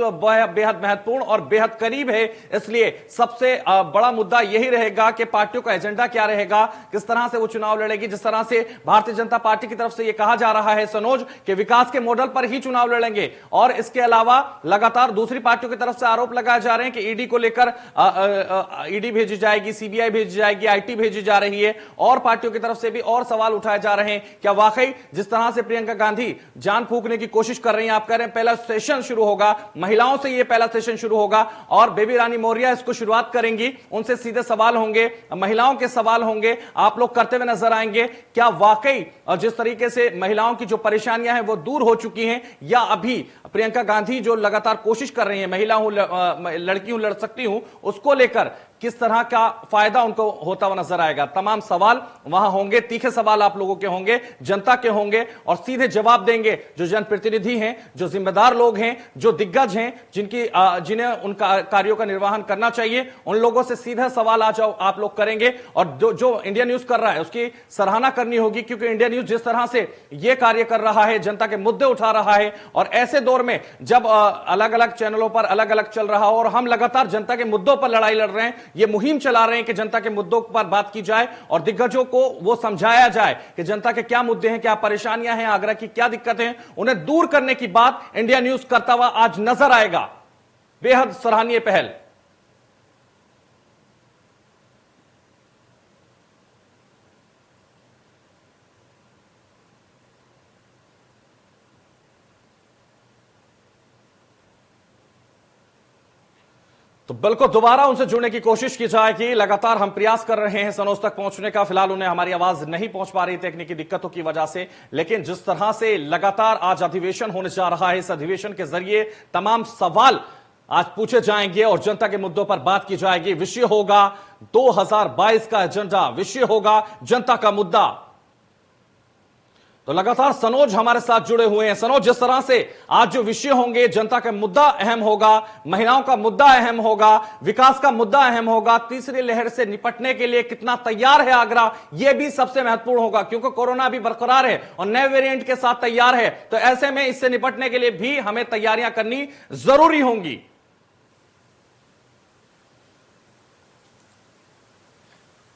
बेहद महत्वपूर्ण और बेहद करीब है, इसलिए सबसे बड़ा मुद्दा यही रहेगा कि पार्टियों का एजेंडा क्या रहेगा, किस तरह से वो चुनाव लड़ेगी। जिस तरह से भारतीय जनता पार्टी की तरफ से यह कहा जा रहा है सनोज कि विकास के मॉडल पर ही चुनाव लड़ेंगे, और इसके अलावा लगातार दूसरी पार्टियों की तरफ से आरोप लगाए जा रहे हैं कि ईडी को लेकर ईडी भेजी जाएगी, सीबीआई भेजी जाएगी, आईटी भेजी जा रही है, और पार्टियों की तरफ से भी और सवाल उठाए जा रहे हैं। क्या वाकई जिस तरह से प्रियंका गांधी जान फूंकने की कोशिश कर रही हैं, आप कह रहे हैं पहला सेशन शुरू होगा, महिलाओं से यह पहला सेशन शुरू होगा और बेबी रानी मौर्य इसको शुरुआत करेंगी, उनसे सीधे सवाल होंगे, महिलाओं के सवाल होंगे, आप लोग करते हुए नजर आएंगे। क्या वाकई जिस तरीके से महिलाओं की जो परेशानियां हैं वो दूर हो चुकी हैं, या अभी प्रियंका गांधी जो लगातार कोशिश कर रही है महिला हूं, लड़की हूं, लड़ सकती हूं, उसको लेकर किस तरह का फायदा उनको होता हुआ नजर आएगा। तमाम सवाल वहां होंगे, तीखे सवाल आप लोगों के होंगे, जनता के होंगे, और सीधे जवाब देंगे जो जनप्रतिनिधि हैं, जो जिम्मेदार लोग हैं, जो दिग्गज हैं, जिन्हें उनका कार्यों का निर्वहन करना चाहिए, उन लोगों से सीधा सवाल आप लोग करेंगे। और जो इंडिया न्यूज कर रहा है उसकी सराहना करनी होगी, क्योंकि इंडिया न्यूज जिस तरह से यह कार्य कर रहा है, जनता के मुद्दे उठा रहा है, और ऐसे दौर में जब अलग अलग चैनलों पर अलग अलग चल रहा हो और हम लगातार जनता के मुद्दों पर लड़ाई लड़ रहे हैं, ये मुहिम चला रहे हैं कि जनता के मुद्दों पर बात की जाए और दिग्गजों को वो समझाया जाए कि जनता के क्या मुद्दे हैं, क्या परेशानियां हैं, आगरा की क्या दिक्कतें हैं, उन्हें दूर करने की बात इंडिया न्यूज करता हुआ आज नजर आएगा। बेहद सराहनीय पहल। तो बिल्कुल दोबारा उनसे जुड़ने की कोशिश की जाएगी। लगातार हम प्रयास कर रहे हैं सनोज तक पहुंचने का, फिलहाल उन्हें हमारी आवाज नहीं पहुंच पा रही तकनीकी दिक्कतों की वजह से। लेकिन जिस तरह से लगातार आज अधिवेशन होने जा रहा है, इस अधिवेशन के जरिए तमाम सवाल आज पूछे जाएंगे और जनता के मुद्दों पर बात की जाएगी। विषय होगा 2022 का एजेंडा, विषय होगा जनता का मुद्दा। तो लगातार सनोज हमारे साथ जुड़े हुए हैं। सनोज, जिस तरह से आज जो विषय होंगे, जनता का मुद्दा अहम होगा, महिलाओं का मुद्दा अहम होगा, विकास का मुद्दा अहम होगा, तीसरी लहर से निपटने के लिए कितना तैयार है आगरा, यह भी सबसे महत्वपूर्ण होगा, क्योंकि कोरोना भी बरकरार है और नए वेरिएंट के साथ तैयार है। तो ऐसे में इससे निपटने के लिए भी हमें तैयारियां करनी जरूरी होंगी।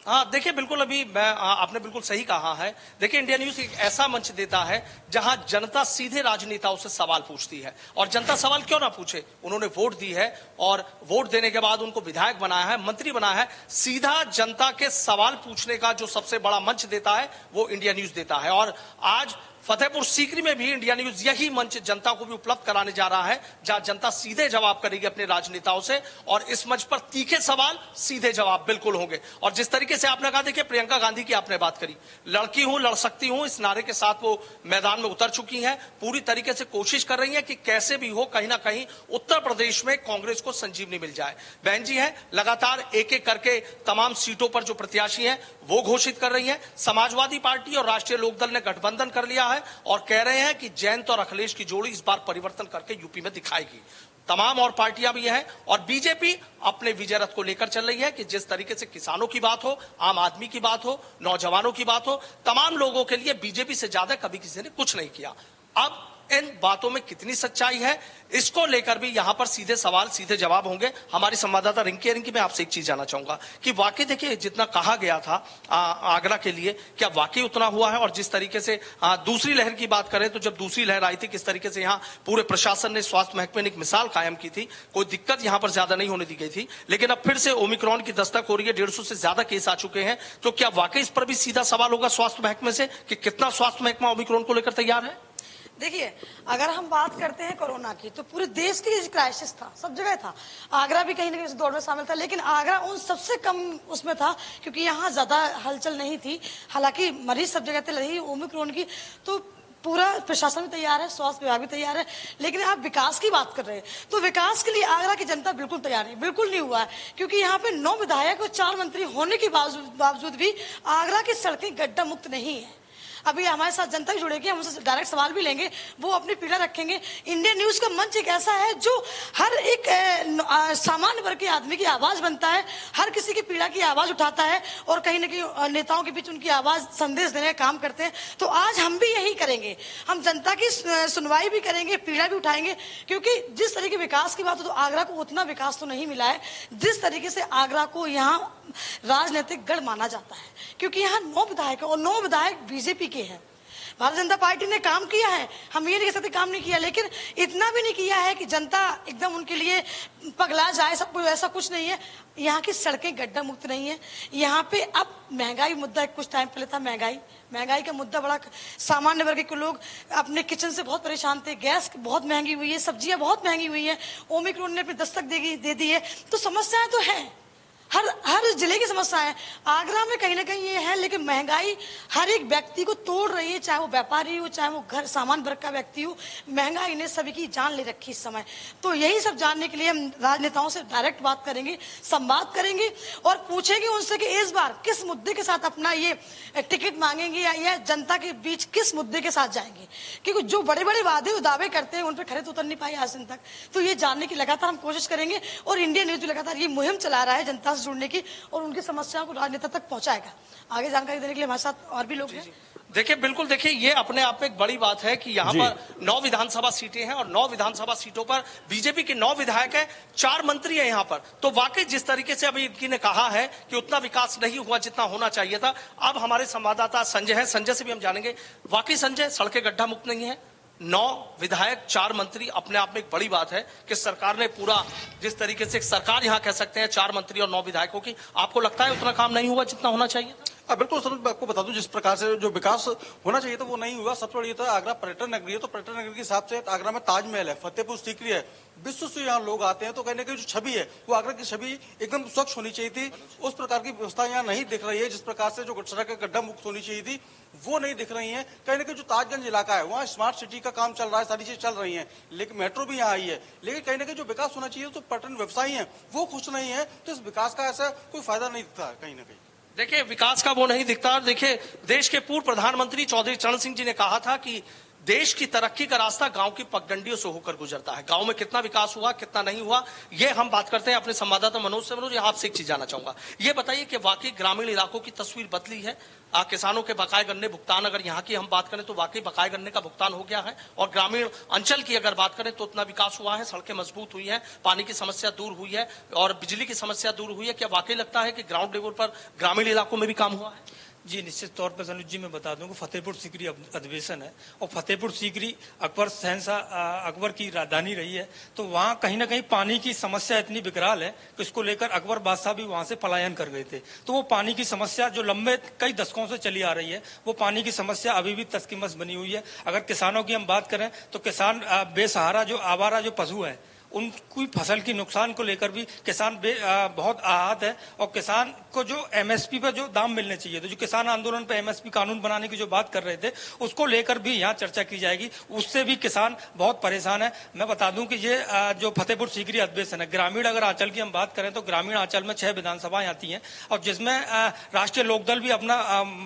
हाँ, देखिए बिल्कुल अभी आपने बिल्कुल सही कहा है। देखिए इंडिया न्यूज एक ऐसा मंच देता है जहां जनता सीधे राजनेताओं से सवाल पूछती है, और जनता सवाल क्यों ना पूछे, उन्होंने वोट दी है और वोट देने के बाद उनको विधायक बनाया है, मंत्री बनाया है। सीधा जनता के सवाल पूछने का जो सबसे बड़ा मंच देता है वो इंडिया न्यूज देता है, और आज फतेहपुर सीकरी में भी इंडिया न्यूज यही मंच जनता को भी उपलब्ध कराने जा रहा है, जहां जनता सीधे जवाब करेगी अपने राजनेताओं से, और इस मंच पर तीखे सवाल सीधे जवाब बिल्कुल होंगे। और जिस तरीके से आपने कहा, देखिए प्रियंका गांधी की आपने बात करी, लड़की हूं लड़ सकती हूं, इस नारे के साथ वो मैदान में उतर चुकी हैं, पूरी तरीके से कोशिश कर रही हैं कि कैसे भी हो कहीं ना कहीं उत्तर प्रदेश में कांग्रेस को संजीवनी मिल जाए। बहन जी हैं, लगातार एक एक करके तमाम सीटों पर जो प्रत्याशी हैं वो घोषित कर रही हैं। समाजवादी पार्टी और राष्ट्रीय लोकदल ने गठबंधन कर लिया है और कह रहे हैं कि जयंत और अखिलेश की जोड़ी इस बार परिवर्तन करके यूपी में दिखाएगी। तमाम और पार्टियां भी हैं, और बीजेपी अपने विजय रथ को लेकर चल रही है कि जिस तरीके से किसानों की बात हो, आम आदमी की बात हो, नौजवानों की बात हो, तमाम लोगों के लिए बीजेपी से ज्यादा कभी किसी ने कुछ नहीं किया। अब इन बातों में कितनी सच्चाई है, इसको लेकर भी यहां पर सीधे सवाल सीधे जवाब होंगे। हमारी संवाददाता रिंकी मैं आपसे एक चीज जानना चाहूंगा कि वाकई देखिए जितना कहा गया था आगरा के लिए, क्या वाकई उतना हुआ है? और जिस तरीके से दूसरी लहर की बात करें तो जब दूसरी लहर आई थी, किस तरीके से यहाँ पूरे प्रशासन ने स्वास्थ्य महकमे ने एक मिसाल कायम की थी, कोई दिक्कत यहाँ पर ज्यादा नहीं होने दी गई थी, लेकिन अब फिर से ओमिक्रॉन की दस्तक हो रही है, 150 से ज्यादा केस आ चुके हैं। तो क्या वाकई इस पर भी सीधा सवाल होगा स्वास्थ्य महकमे से कि कितना स्वास्थ्य महकमा ओमिक्रॉन को लेकर तैयार है? देखिए, अगर हम बात करते हैं कोरोना की, तो पूरे देश की क्राइसिस था, सब जगह था। आगरा भी कहीं ना कहीं दौड़ में शामिल था, लेकिन आगरा उन सबसे कम उसमें था क्योंकि यहाँ ज्यादा हलचल नहीं थी। हालांकि मरीज सब जगह रही ओमिक्रॉन की, तो पूरा प्रशासन भी तैयार है, स्वास्थ्य विभाग भी तैयार है। लेकिन आप विकास की बात कर रहे हैं, तो विकास के लिए आगरा की जनता बिल्कुल तैयार नहीं, बिल्कुल नहीं हुआ है, क्योंकि यहाँ पे 9 विधायक और 4 मंत्री होने के बावजूद भी आगरा की सड़कें गड्ढा मुक्त नहीं है। अभी हमारे साथ जनता भी जुड़ेगी, हम उनसे डायरेक्ट सवाल भी लेंगे, वो अपनी पीड़ा रखेंगे। इंडियन न्यूज का मंच एक ऐसा है जो हर एक सामान्य वर्ग के आदमी की आवाज बनता है, हर किसी की पीड़ा की आवाज उठाता है, और कहीं ना कहीं नेताओं के बीच उनकी आवाज संदेश देने का काम करते हैं। तो आज हम भी यही करेंगे, हम जनता की सुनवाई भी करेंगे, पीड़ा भी उठाएंगे, क्योंकि जिस तरीके विकास की बात हो तो आगरा को उतना विकास तो नहीं मिला है जिस तरीके से आगरा को यहाँ राजनीतिक गढ़ माना जाता है, क्योंकि यहाँ 9 विधायक और 9 विधायक बीजेपी के हैं। भारतीय जनता पार्टी ने काम किया है, हम ये नहीं कह सकते काम नहीं किया, लेकिन इतना भी नहीं किया है कि जनता एकदम उनके लिए पगला जाए, सब कुछ ऐसा कुछ नहीं है। यहाँ की सड़कें गड्ढा मुक्त नहीं है। यहाँ पे अब महंगाई मुद्दा कुछ टाइम पहले था, महंगाई का मुद्दा बड़ा, सामान्य वर्ग के लोग अपने किचन से बहुत परेशान थे, गैस बहुत महंगी हुई है, सब्जियां बहुत महंगी हुई है, ओमिक्रॉन ने अपनी दस्तक दे दी है, तो समस्याएं तो है, हर जिले की समस्या है। आगरा में कहीं ना कहीं ये है, लेकिन महंगाई हर एक व्यक्ति को तोड़ रही है, चाहे वो व्यापारी हो, चाहे वो घर सामान्य वर्ग का व्यक्ति हो। महंगाई ने सभी की जान ले रखी इस समय। तो यही सब जानने के लिए हम राजनेताओं से डायरेक्ट बात करेंगे, संवाद करेंगे और पूछेंगे उनसे कि इस बार किस मुद्दे के साथ अपना ये टिकट मांगेंगे या जनता के बीच किस मुद्दे के साथ जाएंगे, क्योंकि जो बड़े बड़े वादे दावे करते हैं उन पर खड़े तो उतर नहीं पाए आज दिन तक। तो ये जानने की लगातार हम कोशिश करेंगे, और इंडिया न्यूज लगातार ये मुहिम चला रहा है जनता से जुड़ने की, और उनकी समस्याओं को राजनेता तक पहुंचाएगा। आगे जानकारी देने के लिए हमारे साथ और भी लोग हैं। देखिए बिल्कुल, देखिए ये अपने आप में एक बड़ी बात है कि यहाँ पर 9 विधानसभा सीटें हैं, और 9 विधानसभा सीटों पर बीजेपी के 9 विधायक हैं, 4 मंत्री हैं यहाँ पर। तो वाकई जिस तरीके से अभी इनकी ने कहा है कि उतना विकास नहीं हुआ जितना होना चाहिए था। अब हमारे संवाददाता संजय है, संजय से भी हम जानेंगे, वाकई संजय सड़कें गड्ढा मुक्त नहीं है, 9 विधायक 4 मंत्री, अपने आप में एक बड़ी बात है कि सरकार ने पूरा जिस तरीके से सरकार यहाँ कह सकते हैं 4 मंत्री और 9 विधायकों की, आपको लगता है उतना काम नहीं हुआ जितना होना चाहिए था? बिल्कुल सर, मैं आपको बता दूं जिस प्रकार से जो विकास होना चाहिए था वो नहीं हुआ। सबसे बड़ी था, आगरा पर्यटन नगरी है, तो पर्यटन नगरी के हिसाब से आगरा में ताजमहल है, फतेहपुर सीकरी है, विश्व से यहाँ लोग आते हैं, तो कहने की जो छवि है वो आगरा की छवि एकदम स्वच्छ होनी चाहिए थी। उस प्रकार की व्यवस्था यहाँ नहीं दिख रही है, जिस प्रकार से जो सड़क गड्ढा मुक्त होनी चाहिए थी वो नहीं दिख रही है। कहीं ना कहीं जो ताजगंज इलाका है वहाँ स्मार्ट सिटी का काम चल रहा है, सारी चीजें चल रही है, लेकिन मेट्रो भी यहाँ आई है, लेकिन कहीं ना कहीं जो विकास होना चाहिए तो पर्यटन व्यवसायी है वो खुश नहीं है, तो इस विकास का ऐसा कोई फायदा नहीं दिखता है कहीं ना कहीं। देखिए विकास का वो नहीं दिखता। देखिए देश के पूर्व प्रधानमंत्री चौधरी चरण सिंह जी ने कहा था कि देश की तरक्की का रास्ता गांव की पगडंडियों से होकर गुजरता है। गांव में कितना विकास हुआ, कितना नहीं हुआ, ये हम बात करते हैं अपने संवाददाता मनोज से। मनोज, आपसे एक चीज जानना चाहूंगा, ये बताइए कि वाकई ग्रामीण इलाकों की तस्वीर बदली है? किसानों के बकाए गन्ने भुगतान, अगर यहाँ की हम बात करें तो वाकई बकाए गन्ने का भुगतान हो गया है, और ग्रामीण अंचल की अगर बात करें तो उतना विकास हुआ है, सड़कें मजबूत हुई हैं, पानी की समस्या दूर हुई है और बिजली की समस्या दूर हुई है। क्या वाकई लगता है कि ग्राउंड लेवल पर ग्रामीण इलाकों में भी काम हुआ है? जी, निश्चित तौर पर सनुज जी मैं बता दूं कि फतेहपुर सीकरी अधिवेशन है, और फतेहपुर सीकरी अकबर शहंशाह अकबर की राजधानी रही है। तो वहाँ कहीं ना कहीं पानी की समस्या इतनी विकराल है कि इसको लेकर अकबर बादशाह भी वहाँ से पलायन कर गए थे। तो वो पानी की समस्या जो लंबे कई दशकों से चली आ रही है, वो पानी की समस्या अभी भी तस्कीमस बनी हुई है। अगर किसानों की हम बात करें तो किसान बेसहारा जो आवारा जो पशु है, उनकी फसल की नुकसान को लेकर भी किसान बहुत आहत है। और किसान को जो एमएसपी पर जो दाम मिलने चाहिए, तो जो किसान आंदोलन पर एमएसपी कानून बनाने की जो बात कर रहे थे, उसको लेकर भी यहाँ चर्चा की जाएगी। उससे भी किसान बहुत परेशान है। मैं बता दूं कि ये जो फतेहपुर सीकरी अधिवेशन है, ग्रामीण अगर आंचल की हम बात करें तो ग्रामीण आंचल में 6 विधानसभाएं आती हैं, और जिसमें राष्ट्रीय लोकदल भी अपना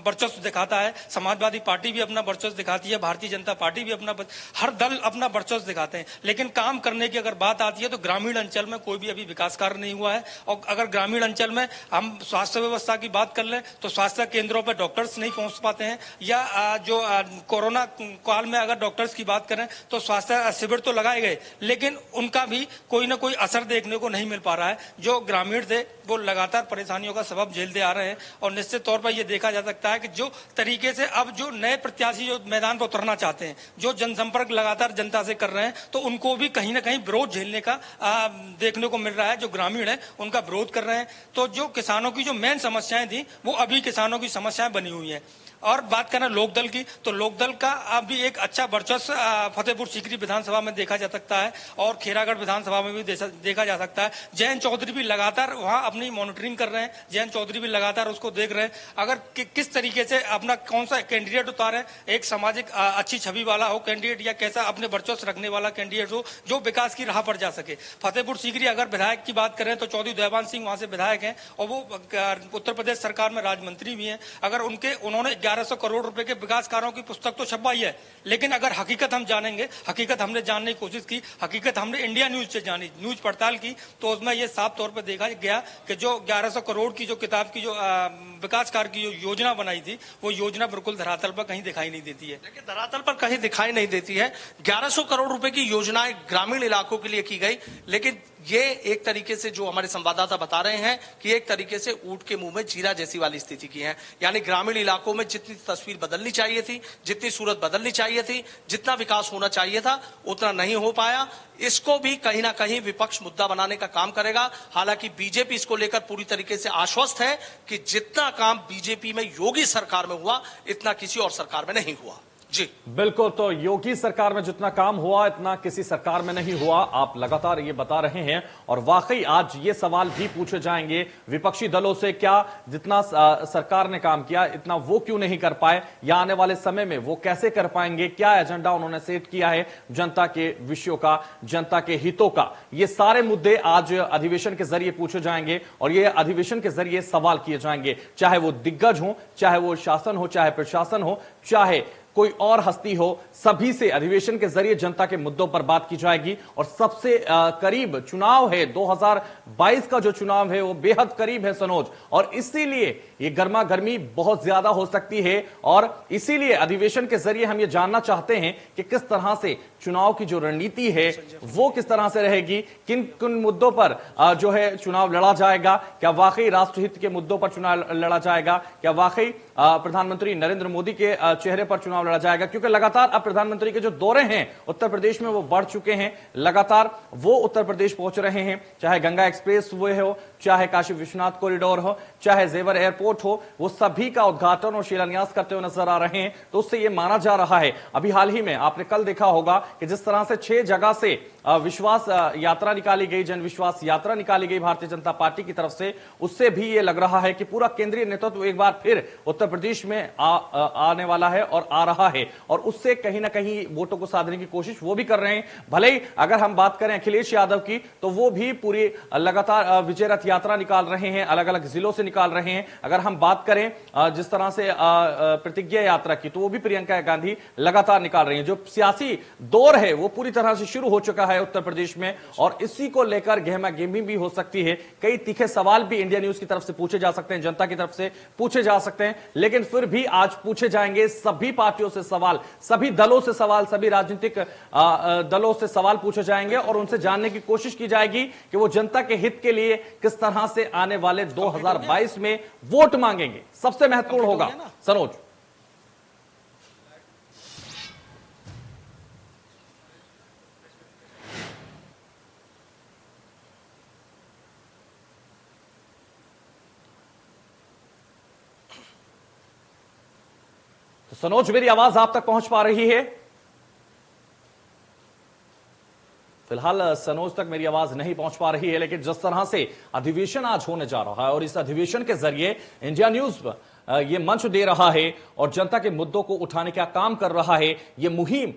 वर्चस्व दिखाता है, समाजवादी पार्टी भी अपना वर्चस्व दिखाती है, भारतीय जनता पार्टी भी अपना, हर दल अपना वर्चस्व दिखाते हैं। लेकिन काम करने की अगर बात आती है तो ग्रामीण अंचल में कोई भी अभी विकास कार्य नहीं हुआ है। और अगर ग्रामीण अंचल में हम स्वास्थ्य व्यवस्था की बात कर लें तो स्वास्थ्य केंद्रों पर डॉक्टर्स नहीं पहुंच पाते हैं, या जो कोरोना काल में अगर डॉक्टर्स की बात करें तो स्वास्थ्य शिविर तो लगाए गए, लेकिन उनका भी कोई ना कोई असर देखने को नहीं मिल पा रहा है। जो ग्रामीण थे वो लगातार परेशानियों का सबब झेलते आ रहे हैं। और निश्चित तौर पर यह देखा जा सकता है कि जो तरीके से अब जो नए प्रत्याशी जो मैदान पर उतरना चाहते हैं, जो जनसंपर्क लगातार जनता से कर रहे हैं, तो उनको भी कहीं ना कहीं विरोध झेलने का देखने को मिल रहा है। जो ग्रामीण है उनका विरोध कर रहे हैं। तो जो किसानों की जो मेन समस्याएं थी वो अभी किसानों की समस्याएं बनी हुई हैं। और बात करें लोकदल की, तो लोकदल का अभी एक अच्छा वर्चस्व फतेहपुर सीकरी विधानसभा में देखा जा सकता है, और खेरागढ़ विधानसभा में भी देखा जा सकता है। जयंत चौधरी भी लगातार वहां अपनी मॉनिटरिंग कर रहे हैं, जयंत चौधरी भी लगातार उसको देख रहे हैं अगर किस तरीके से अपना कौन सा कैंडिडेट उतारे, एक सामाजिक अच्छी छवि वाला हो कैंडिडेट, या कैसा अपने वर्चस्व रखने वाला कैंडिडेट हो जो विकास की राह पर जा सके। फतेहपुर सीकरी अगर विधायक की बात करें तो चौधरी देवान सिंह वहां से विधायक हैं, और वो उत्तर प्रदेश सरकार में राज्य मंत्री भी हैं। अगर उन्होंने 1100 करोड़ रुपए के विकास कार्यों की पुस्तक तो छपवाई है, लेकिन अगर हकीकत हम जानेंगे, हकीकत हमने जानने की कोशिश की, हकीकत हमने इंडिया न्यूज से जानी, न्यूज पड़ताल की, तो उसमें यह साफ तौर पर देखा गया कि जो 1100 करोड़ की जो किताब की जो विकास कार्य की जो योजना बनाई थी, वो योजना बिल्कुल धरातल पर कहीं दिखाई नहीं देती है। देखिए, धरातल पर कहीं दिखाई नहीं देती है। 1100 करोड़ रुपए की योजनाएं ग्रामीण इलाकों के लिए की गई, लेकिन ये एक तरीके से जो हमारे संवाददाता बता रहे हैं कि एक तरीके से ऊंट के मुंह में जीरा जैसी वाली स्थिति की है। यानी ग्रामीण इलाकों में जितनी तस्वीर बदलनी चाहिए थी, जितनी सूरत बदलनी चाहिए थी, जितना विकास होना चाहिए था, उतना नहीं हो पाया। इसको भी कहीं ना कहीं विपक्ष मुद्दा बनाने का काम करेगा। हालांकि बीजेपी इसको लेकर पूरी तरीके से आश्वस्त है कि जितना काम बीजेपी में योगी सरकार में हुआ, इतना किसी और सरकार में नहीं हुआ। जी बिल्कुल, तो योगी सरकार में जितना काम हुआ इतना किसी सरकार में नहीं हुआ, आप लगातार ये बता रहे हैं। और वाकई आज ये सवाल भी पूछे जाएंगे विपक्षी दलों से, क्या जितना सरकार ने काम किया इतना वो क्यों नहीं कर पाए, या आने वाले समय में वो कैसे कर पाएंगे, क्या एजेंडा उन्होंने सेट किया है जनता के विषयों का, जनता के हितों का। ये सारे मुद्दे आज अधिवेशन के जरिए पूछे जाएंगे, और ये अधिवेशन के जरिए सवाल किए जाएंगे, चाहे वो दिग्गज हो, चाहे वो शासन हो, चाहे प्रशासन हो, चाहे कोई और हस्ती हो। सभी से अधिवेशन के जरिए जनता के मुद्दों पर बात की जाएगी। और सबसे करीब चुनाव है, 2022 का जो चुनाव है वो बेहद करीब है सनोज, और इसीलिए ये गर्मा गर्मी बहुत ज्यादा हो सकती है। और इसीलिए अधिवेशन के जरिए हम ये जानना चाहते हैं कि किस तरह से चुनाव की जो रणनीति है वो किस तरह से रहेगी, किन किन मुद्दों पर जो है चुनाव लड़ा जाएगा। क्या वाकई राष्ट्रहित के मुद्दों पर चुनाव लड़ा जाएगा, क्या वाकई प्रधानमंत्री नरेंद्र मोदी के चेहरे पर चुनाव लड़ा जाएगा, क्योंकि लगातार अब प्रधानमंत्री के जो दौरे हैं उत्तर प्रदेश में वो बढ़ चुके हैं, लगातार वो उत्तर प्रदेश पहुंच रहे हैं। चाहे गंगा एक्सप्रेस वे हो, चाहे काशी विश्वनाथ कॉरिडोर हो, चाहे जेवर एयरपोर्ट हो, वो सभी का उद्घाटन और शिलान्यास करते हुए नजर आ रहे हैं। तो उससे ये माना जा रहा है, अभी हाल ही में आपने कल देखा होगा कि जिस तरह से 6 जगह से विश्वास यात्रा निकाली गई, जन विश्वास यात्रा निकाली गई भारतीय जनता पार्टी की तरफ से, उससे भी ये लग रहा है कि पूरा केंद्रीय नेतृत्व एक बार फिर उत्तर प्रदेश में आने वाला है और आ रहा है, और उससे कहीं ना कहीं वोटों को साधने की कोशिश वो भी कर रहे हैं। भले ही अगर हम बात करें अखिलेश यादव की, तो वो भी पूरी लगातार विजय रथ यात्रा निकाल रहे हैं, अलग अलग जिलों से निकाल रहे हैं। अगर हम बात करें जिस तरह से प्रतिज्ञा यात्रा की, तो वो भी प्रियंका गांधी लगातार निकाल रही हैं। जो सियासी दौर है वो पूरी तरह से शुरू हो चुका है उत्तर प्रदेश में, और इसी को लेकर गहमा गहमी भी हो सकती है। कई तीखे सवाल भी इंडिया न्यूज की तरफ से पूछे जा सकते हैं, जनता की तरफ से पूछे जा सकते हैं, लेकिन फिर भी आज पूछे जाएंगे सभी पार्टियों से सवाल, सभी दलों से सवाल, सभी राजनीतिक दलों से सवाल पूछे जाएंगे, और उनसे जानने की कोशिश की जाएगी कि वो जनता के हित के लिए किस तरह से आने वाले 2022 में वोट मांगेंगे। सबसे महत्वपूर्ण होगा सनोज। तो सनोज, मेरी आवाज आप तक पहुंच पा रही है? फिलहाल सनोज तक मेरी आवाज नहीं पहुंच पा रही है, लेकिन जिस तरह से अधिवेशन आज होने जा रहा है और इस अधिवेशन के जरिए इंडिया न्यूज ये मंच दे रहा है और जनता के मुद्दों को उठाने का काम कर रहा है, ये मुहिम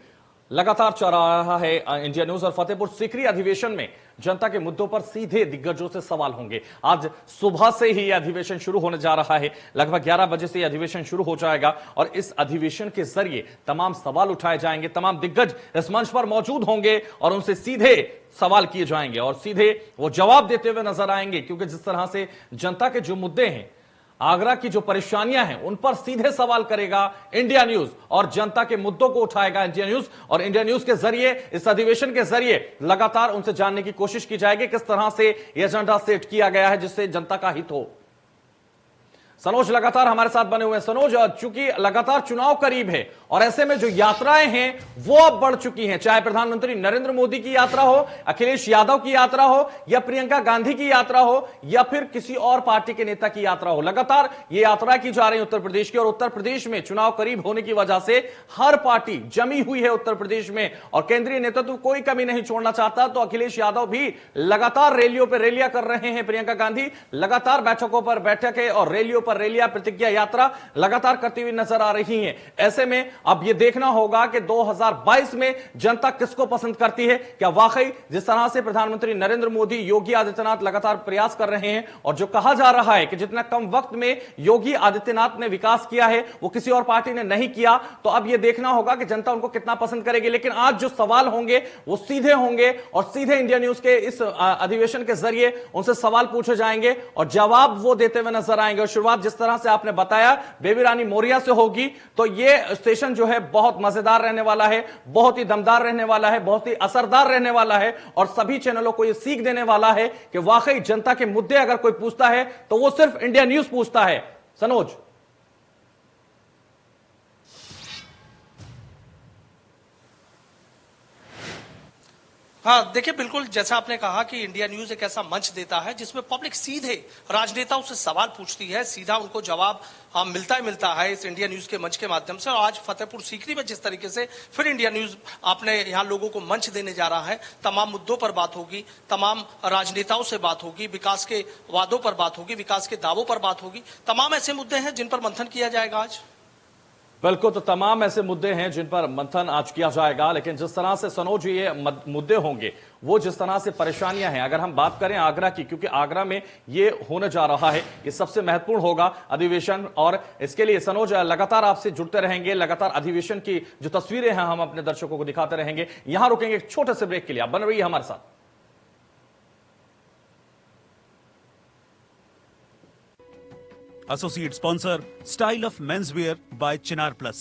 लगातार चल रहा है इंडिया न्यूज। और फतेहपुर सीकरी अधिवेशन में जनता के मुद्दों पर सीधे दिग्गजों से सवाल होंगे। आज सुबह से ही यह अधिवेशन शुरू होने जा रहा है, लगभग 11 बजे से यह अधिवेशन शुरू हो जाएगा, और इस अधिवेशन के जरिए तमाम सवाल उठाए जाएंगे। तमाम दिग्गज इस मंच पर मौजूद होंगे और उनसे सीधे सवाल किए जाएंगे और सीधे वो जवाब देते हुए नजर आएंगे, क्योंकि जिस तरह से जनता के जो मुद्दे हैं, आगरा की जो परेशानियां हैं, उन पर सीधे सवाल करेगा इंडिया न्यूज और जनता के मुद्दों को उठाएगा इंडिया न्यूज। और इंडिया न्यूज के जरिए, इस अधिवेशन के जरिए लगातार उनसे जानने की कोशिश की जाएगी किस तरह से यह एजेंडा सेट किया गया है जिससे जनता का हित हो। सनोज लगातार हमारे साथ बने हुए हैं। सनोज, चूंकि लगातार चुनाव करीब है और ऐसे में जो यात्राएं हैं वो अब बढ़ चुकी हैं, चाहे प्रधानमंत्री नरेंद्र मोदी की यात्रा हो, अखिलेश यादव की यात्रा हो, या प्रियंका गांधी की यात्रा हो, या फिर किसी और पार्टी के नेता की यात्रा हो, लगातार ये यात्रा की जा रही है उत्तर प्रदेश की। और उत्तर प्रदेश में चुनाव करीब होने की वजह से हर पार्टी जमी हुई है उत्तर प्रदेश में, और केंद्रीय नेतृत्व कोई कमी नहीं छोड़ना चाहता। तो अखिलेश यादव भी लगातार रैलियों पर रैलियां कर रहे हैं, प्रियंका गांधी लगातार बैठकों पर बैठकें और रैलियों रैलियां, प्रतिज्ञा यात्रा लगातार करती हुई नजर आ रही हैं। ऐसे में अब यह देखना होगा कि 2022 में जनता किसको पसंद करती है। क्या वाकई जिस तरह से प्रधानमंत्री नरेंद्र मोदी, योगी आदित्यनाथ लगातार प्रयास कर रहे हैं, और जो कहा जा रहा है कि जितना कम वक्त में योगी आदित्यनाथ ने विकास किया है वो किसी और पार्टी ने नहीं किया, तो अब यह देखना होगा कि जनता उनको कितना पसंद करेगी। लेकिन आज जो सवाल होंगे वो सीधे होंगे, और सीधे इंडिया न्यूज के इस अधिवेशन के जरिए उनसे सवाल पूछे जाएंगे और जवाब वो देते हुए नजर आएंगे। और शुरुआत जिस तरह से आपने बताया बेबी रानी मौर्या से होगी, तो यह स्टेशन जो है बहुत मजेदार रहने वाला है, बहुत ही दमदार रहने वाला है, बहुत ही असरदार रहने वाला है, और सभी चैनलों को यह सीख देने वाला है कि वाकई जनता के मुद्दे अगर कोई पूछता है तो वो सिर्फ इंडिया न्यूज पूछता है। सनोज, हाँ, देखिए, बिल्कुल जैसा आपने कहा कि इंडिया न्यूज एक ऐसा मंच देता है जिसमें पब्लिक सीधे राजनेताओं से सवाल पूछती है, सीधा उनको जवाब मिलता ही मिलता है इस इंडिया न्यूज के मंच के माध्यम से। और आज फतेहपुर सीकरी में जिस तरीके से फिर इंडिया न्यूज आपने यहाँ लोगों को मंच देने जा रहा है, तमाम मुद्दों पर बात होगी, तमाम राजनेताओं से बात होगी, विकास के वादों पर बात होगी, विकास के दावों पर बात होगी, तमाम ऐसे मुद्दे हैं जिन पर मंथन किया जाएगा आज। बिल्कुल, तो तमाम ऐसे मुद्दे हैं जिन पर मंथन आज किया जाएगा। लेकिन जिस तरह से सनोज ये मुद्दे होंगे, वो जिस तरह से परेशानियां हैं, अगर हम बात करें आगरा की, क्योंकि आगरा में ये होने जा रहा है, ये सबसे महत्वपूर्ण होगा अधिवेशन, और इसके लिए सनोज लगातार आपसे जुड़ते रहेंगे, लगातार अधिवेशन की जो तस्वीरें हैं हम अपने दर्शकों को दिखाते रहेंगे। यहां रुकेंगे एक छोटे से ब्रेक के लिए, आप बन रही है हमारे साथ। Associate sponsor, Style of Menswear by Chinar Plus.